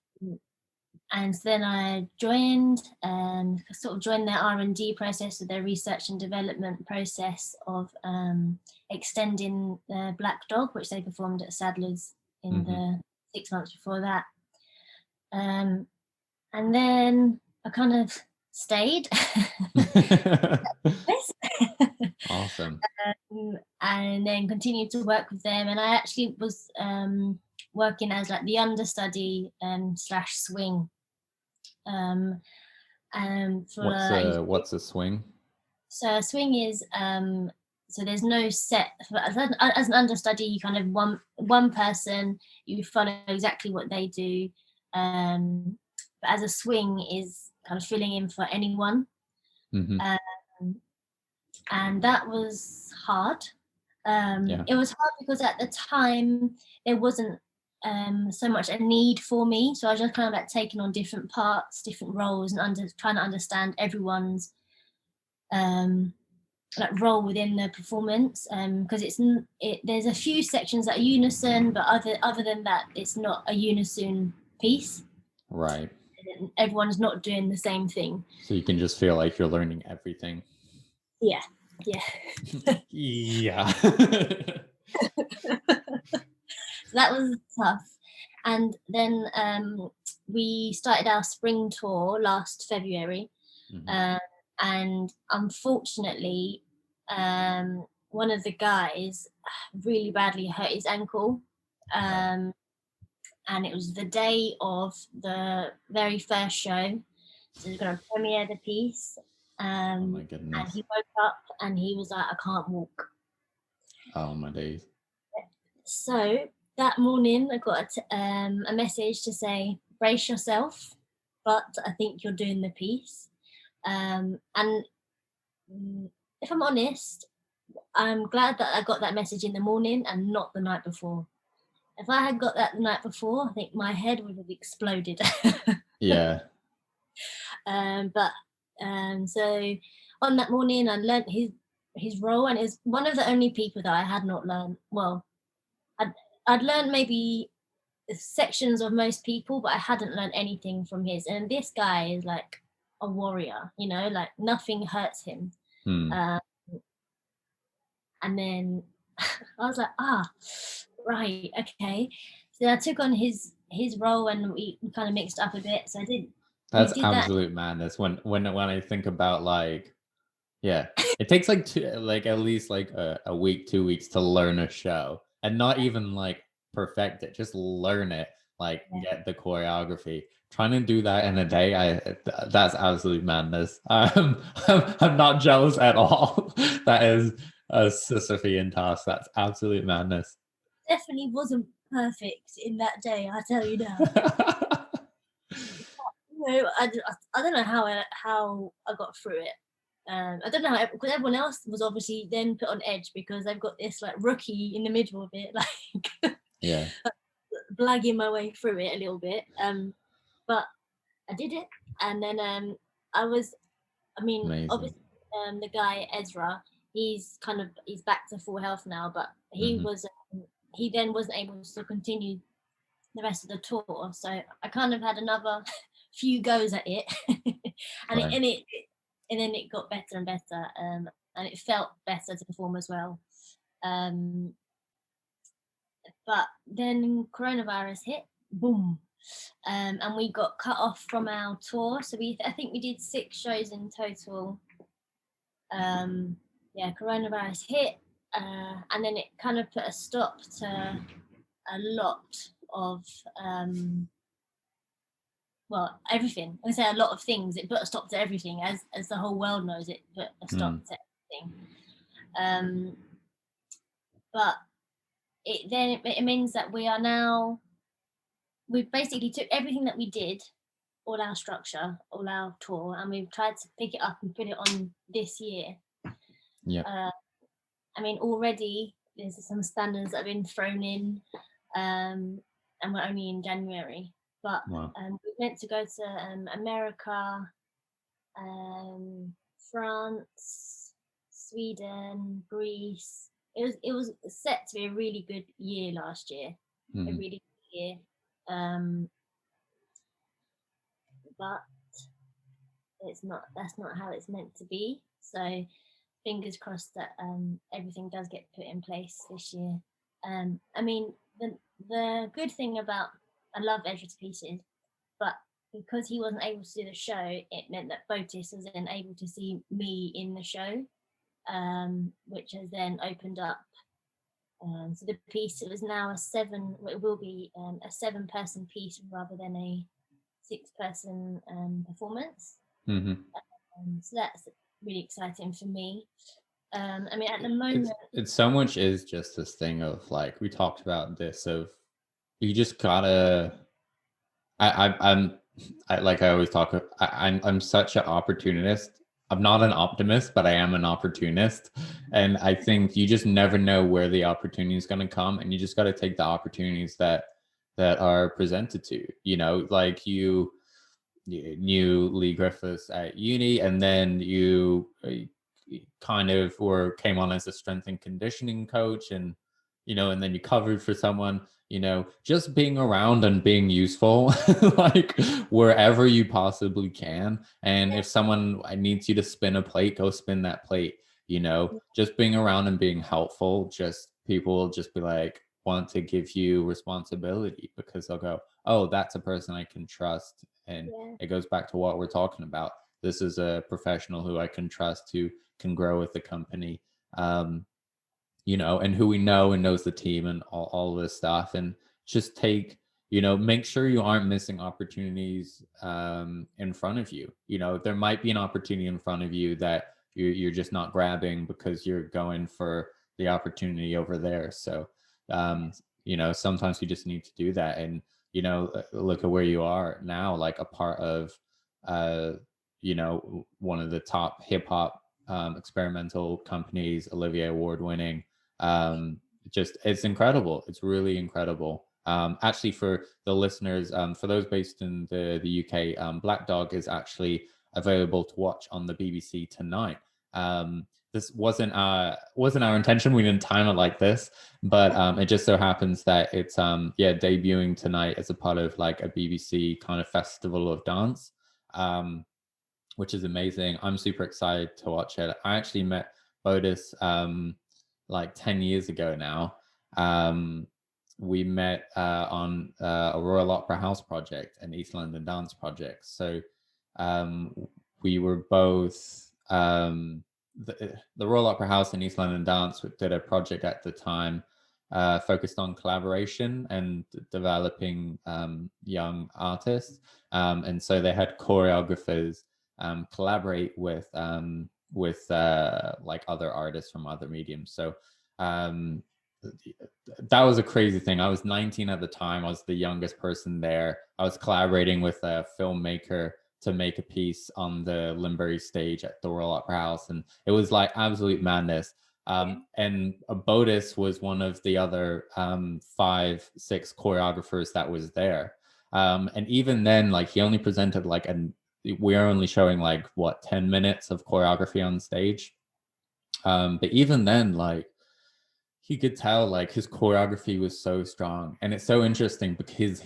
And then I joined and sort of joined their R&D process, or their research and development process of extending the Black Dog, which they performed at Sadler's in the 6 months before that. And then I kind of stayed. Awesome. And then continued to work with them. And I actually was working as like the understudy slash swing. What's a swing? So a swing is so there's no set as an understudy. You kind of one person, you follow exactly what they do. But as a swing is kind of filling in for anyone. And that was hard. It was hard because at the time there wasn't so much a need for me, so I was just kind of like taking on different parts, different roles, and trying to understand everyone's like role within the performance, because there's a few sections that are unison, but other than that, it's not a unison piece. Right. Everyone's not doing the same thing. So you can just feel like you're learning everything. Yeah. Yeah. So that was tough. And then we started our spring tour last February. And unfortunately, one of the guys really badly hurt his ankle. And it was the day of the very first show. So we we're going to premiere the piece. Oh my And goodness. he woke up and he was like, I can't walk. Oh my days. So that morning, I got a message to say, brace yourself, but I think you're doing the piece. And if I'm honest, I'm glad that I got that message in the morning and not the night before. If I had got that the night before, I think my head would have exploded. Yeah. But so on that morning, I learnt his role, and is one of the only people that I had not learned. Well, I'd learned maybe sections of most people, but I hadn't learned anything from his. And this guy is like a warrior, you know, like nothing hurts him. Hmm. And then I was like, right, okay. So I took on his role, and we kind of mixed up a bit. So we That's did that. absolute madness. When I think about like, yeah, it takes like at least like a week, 2 weeks to learn a show, and not even like perfect it, just learn it, like get the choreography. Trying to do that in a day, that's absolute madness. I'm not jealous at all. That is a Sisyphean task. That's absolute madness. Definitely wasn't perfect in that day, I tell you now. I don't know how I got through it. I don't know how, because everyone else was obviously then put on edge because they've got this like rookie in the middle of it, like Yeah. blagging my way through it a little bit. But I did it, and then Amazing. obviously the guy Ezra, he's back to full health now, but he then wasn't able to continue the rest of the tour, so I kind of had another few goes at it, and Right. and then it got better and better, and it felt better to perform as well. But then coronavirus hit, boom, and we got cut off from our tour. So I think we did 6 shows in total. Coronavirus hit, and then it kind of put a stop to a lot of everything. I say a lot of things. It put a stop to everything, as the whole world knows. It put a stop to everything. But it means that we basically took everything that we did, all our structure, all our tour, and we've tried to pick it up and put it on this year. Yeah. Already there's some standards that have been thrown in, and we're only in January. But Wow. we went to go to America, France, Sweden, Greece. It was set to be a really good year last year, a really good year. But that's not how it's meant to be. So fingers crossed that everything does get put in place this year. The good thing about, I love Ezra's pieces, but because he wasn't able to do the show, it meant that Botis was then able to see me in the show, which has then opened up. So the piece, it will be a 7-person piece rather than a 6-person performance. So that's really exciting for me. At the moment, it's so much is just this thing of like, we talked about this of, you just gotta, I'm like I always talk, I'm such an opportunist. I'm not an optimist, but I am an opportunist. And I think you just never know where the opportunity is going to come. And you just got to take the opportunities that are presented to you. Like you knew Lee Griffiths at uni, and then you kind of came on as a strength and conditioning coach, and and then you covered for someone. Just being around and being useful, like wherever you possibly can. And if someone needs you to spin a plate, go spin that plate. Just being around and being helpful, just people will just be like, want to give you responsibility, because they'll go, oh, that's a person I can trust. And it goes back to what we're talking about. This is a professional who I can trust, who can grow with the company, and who we know and knows the team and all this stuff. And just take, make sure you aren't missing opportunities in front of you. There might be an opportunity in front of you that you're just not grabbing because you're going for the opportunity over there. So, sometimes you just need to do that. And, look at where you are now, like a part of, one of the top hip hop experimental companies, Olivier award winning. It's incredible. It's really incredible. Actually, for the listeners, for those based in the UK, Black Dog is actually available to watch on the BBC tonight. This wasn't our intention. We didn't time it like this, but it just so happens that it's debuting tonight as a part of like a BBC kind of festival of dance, which is amazing. I'm super excited to watch it. I actually met Botis like 10 years ago now. We met on a Royal Opera House project, an East London dance project. So we were both the Royal Opera House and East London Dance did a project at the time focused on collaboration and developing young artists. And so they had choreographers collaborate with like other artists from other mediums. So that was a crazy thing. I was 19 at the time. I was the youngest person there. I was collaborating with a filmmaker to make a piece on the Limbury stage at the Royal Opera House. And it was like absolute madness. And Botis was one of the other 5-6 choreographers that was there. And even then, like he only presented like we're only showing like 10 minutes of choreography on stage. But even then, like he could tell like his choreography was so strong. And it's so interesting because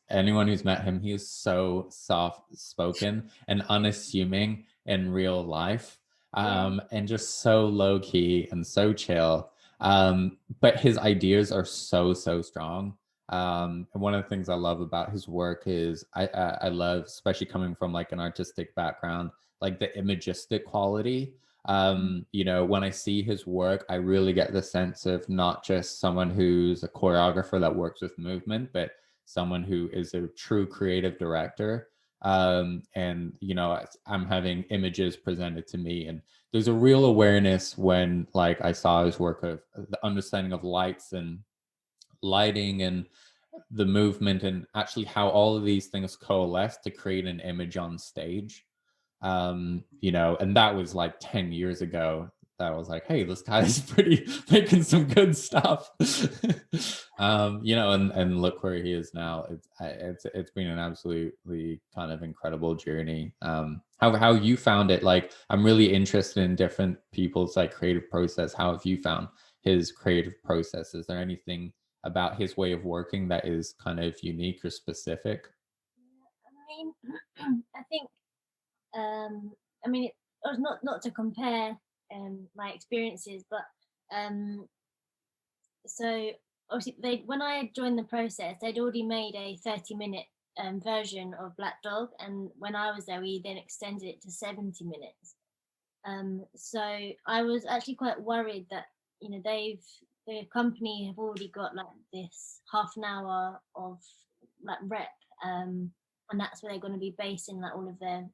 anyone who's met him, he is so soft spoken and unassuming in real life, and just so low key and so chill. But his ideas are so strong. And one of the things I love about his work is I love, especially coming from like an artistic background, like the imagistic quality. When I see his work, I really get the sense of not just someone who's a choreographer that works with movement, but someone who is a true creative director. And I'm having images presented to me, and there's a real awareness when like I saw his work of the understanding of lights and lighting and the movement, and actually how all of these things coalesce to create an image on stage. And that was like 10 years ago. That was like, hey, this guy is making some good stuff. And look where he is now. It's been an absolutely kind of incredible journey. How you found it? Like, I'm really interested in different people's like creative process. How have you found his creative process? Is there anything about his way of working that is kind of unique or specific? I think it was not to compare my experiences, but so obviously when I joined the process, they'd already made a 30-minute version of Black Dog, and when I was there, we then extended it to 70 minutes. So I was actually quite worried that the company have already got like this half an hour of like rep, and that's where they're going to be basing like all of their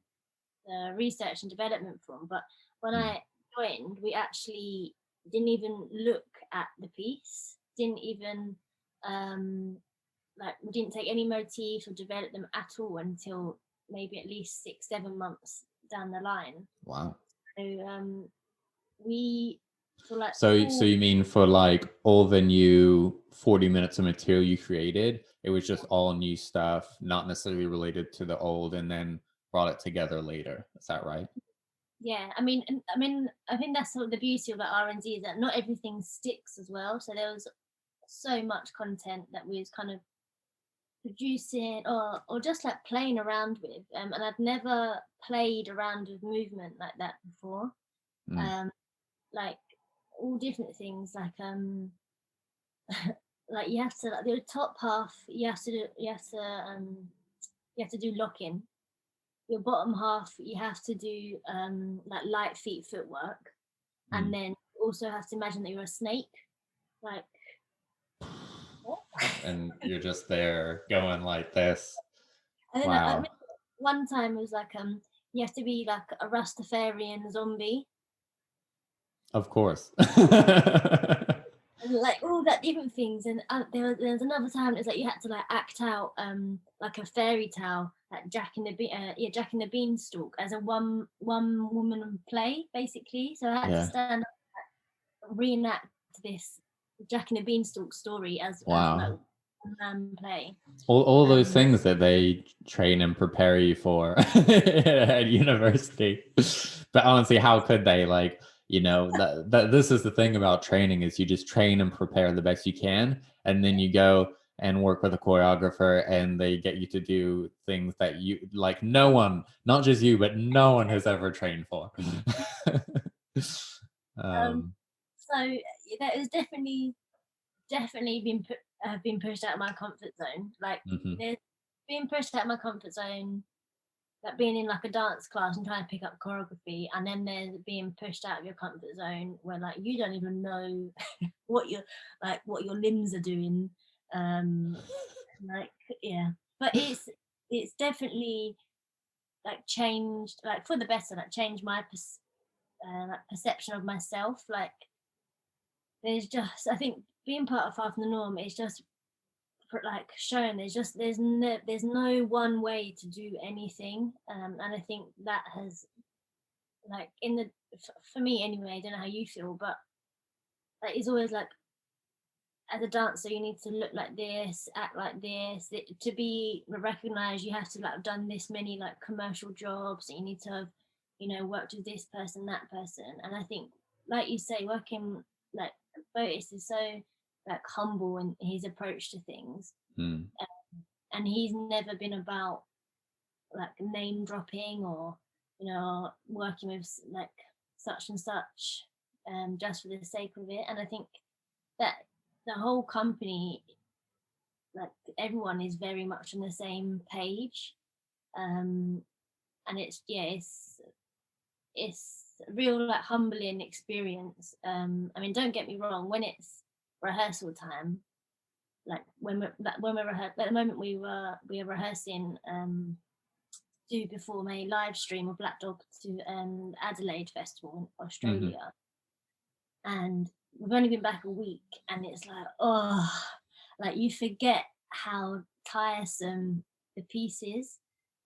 research and development from. But when I joined, we actually didn't even look at the piece, didn't even we didn't take any motifs or develop them at all until maybe at least 6-7 months down the line. Wow. So we so you mean for like all the new 40 minutes of material you created, it was just all new stuff, not necessarily related to the old, and then brought it together later. Is that right? Yeah, I think that's sort of the beauty of R&D, is that not everything sticks as well. So there was so much content that we was kind of producing or just like playing around with, and I'd never played around with movement like that before. Like all different things, like like you have to, like the top half you have to do lock-in. Your bottom half you have to do like light feet footwork, and then also have to imagine that you're a snake, like and you're just there going like this. And then I Wow. remember one time it was like you have to be like a Rastafarian zombie. Of course. And like all that different things, and there was another time it was like you had to like act out like a fairy tale, like Jack and the Beanstalk as a one woman play basically. So I had to Yeah. stand up and reenact this Jack and the Beanstalk story as like Wow. one man play. All those Um, things that they train and prepare you for at university. But honestly, how could they? Like, that this is the thing about training is you just train and prepare the best you can, and then you go and work with a choreographer and they get you to do things that you like no one, not just you, but no one has ever trained for. um, um so that is definitely been pushed out of my comfort zone. Like mhm. there's being pushed out of my comfort zone, like being in like a dance class and trying to pick up choreography, and then there's being pushed out of your comfort zone where like you don't even know what your limbs are doing. Um, like yeah, but it's definitely like changed, like for the better, like changed my like perception of myself. Like there's just, I think being part of Far From the Norm is just like shown there's no one way to do anything, and I think that has like for me anyway, I don't know how you feel, but like it's always like as a dancer you need to look like this, act like this, to be recognized you have to like have done this many like commercial jobs, and you need to have worked with this person, that person. And I think like you say, working like Botis is so like humble in his approach to things. Mm. And he's never been about like name dropping or working with like such and such just for the sake of it. And I think that the whole company, like everyone is very much on the same page, and it's a real like humbling experience. I mean, don't get me wrong, when it's rehearsal time, like when we're at the moment we are rehearsing to perform a live stream of Black Dog to Adelaide Festival in Mm-hmm. Australia, and we've only been back a week, and it's like, oh, like you forget how tiresome the piece is.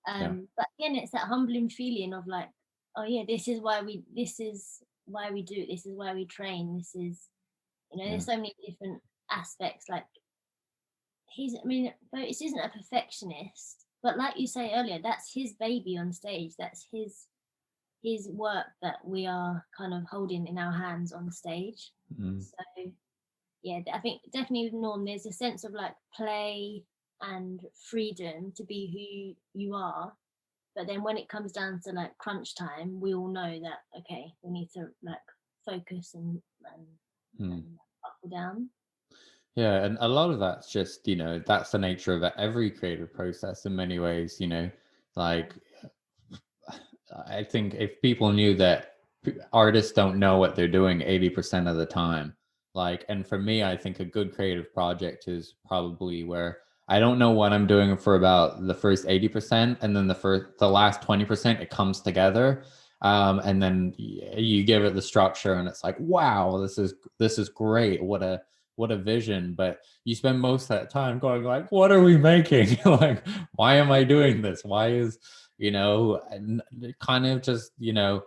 Yeah. But again, it's that humbling feeling of like, oh yeah, this is why we do it, this is why we train, this is Yeah. there's so many different aspects. Like Botis isn't a perfectionist, but like you say earlier, that's his baby on stage. That's his work that we are kind of holding in our hands on stage. Mm. So yeah, I think definitely with Norm, there's a sense of like play and freedom to be who you are. But then when it comes down to like crunch time, we all know that okay, we need to like focus and buckle down. Yeah, and a lot of that's just, that's the nature of every creative process in many ways, like I think if people knew that artists don't know what they're doing 80% of the time, like, and for me, I think a good creative project is probably where I don't know what I'm doing for about the first 80%, and then the last 20%, it comes together. And then you give it the structure and it's like, wow, this is great. What a vision. But you spend most of that time going like, what are we making? Like, why am I doing this? Why is, kind of just, you know,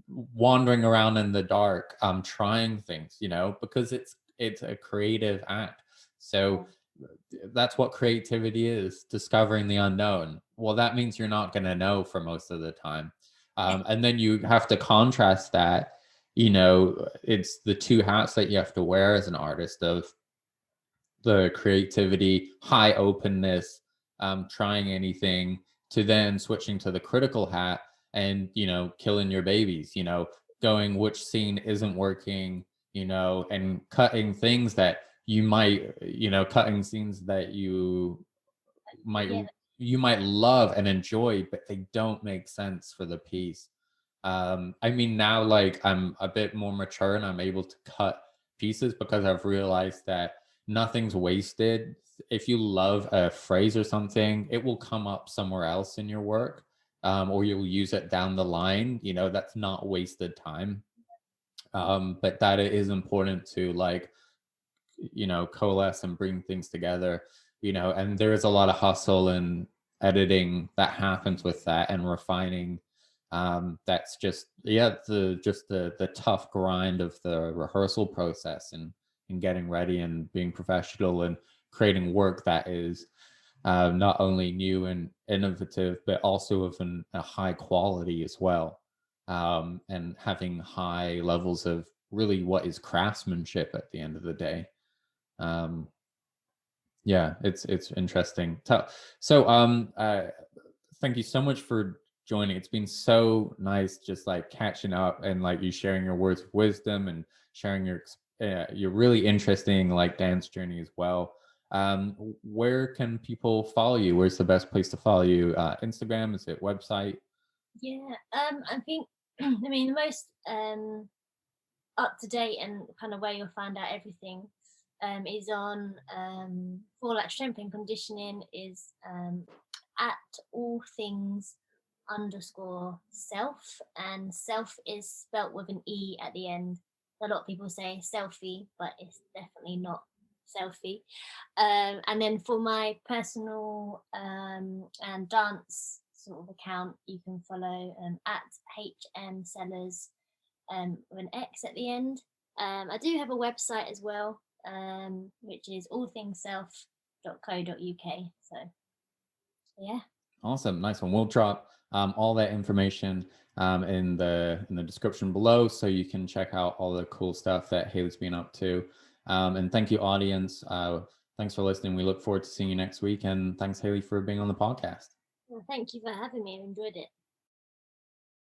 wandering around in the dark, trying things, because it's a creative act. So that's what creativity is, discovering the unknown. Well, that means you're not going to know for most of the time. And then you have to contrast that, it's the two hats that you have to wear as an artist of the creativity, high openness, trying anything, to then switching to the critical hat and, killing your babies, going which scene isn't working, and cutting things that you might, cutting scenes that might Yeah, you might love and enjoy, but they don't make sense for the piece. I mean, now like I'm a bit more mature and I'm able to cut pieces because I've realized that nothing's wasted. If you love a phrase or something, it will come up somewhere else in your work, or you'll use it down the line. You know, that's not wasted time. But that it is important to, like, you know, coalesce and bring things together, you know, and there is a lot of hustle and editing that happens with that, and refining. That's just, yeah, the tough grind of the rehearsal process, and getting ready and being professional and creating work that is not only new and innovative, but also of a high quality as well, and having high levels of really what is craftsmanship at the end of the day. um yeah, it's interesting. So thank you so much for joining. It's been so nice just like catching up, and like you sharing your words of wisdom, and sharing your really interesting like dance journey as well. Where can people follow you? Where's the best place to follow you? Instagram? Is it website? Yeah, I think I mean the most up to date and kind of where you'll find out everything is on for like strength and conditioning is at all things underscore self, and self is spelt with an E at the end. A lot of people say selfie, but it's definitely not selfie. And then for my personal and dance sort of account, you can follow at HM Sellors with an X at the end. I do have a website as well, which is allthingself.co.uk. So yeah. Awesome, nice one. We'll drop all that information in the description below, so you can check out all the cool stuff that Hayleigh's been up to. And thank you, audience. Thanks for listening. We look forward to seeing you next week. And thanks, Hayleigh, for being on the podcast. Well, thank you for having me. I enjoyed it.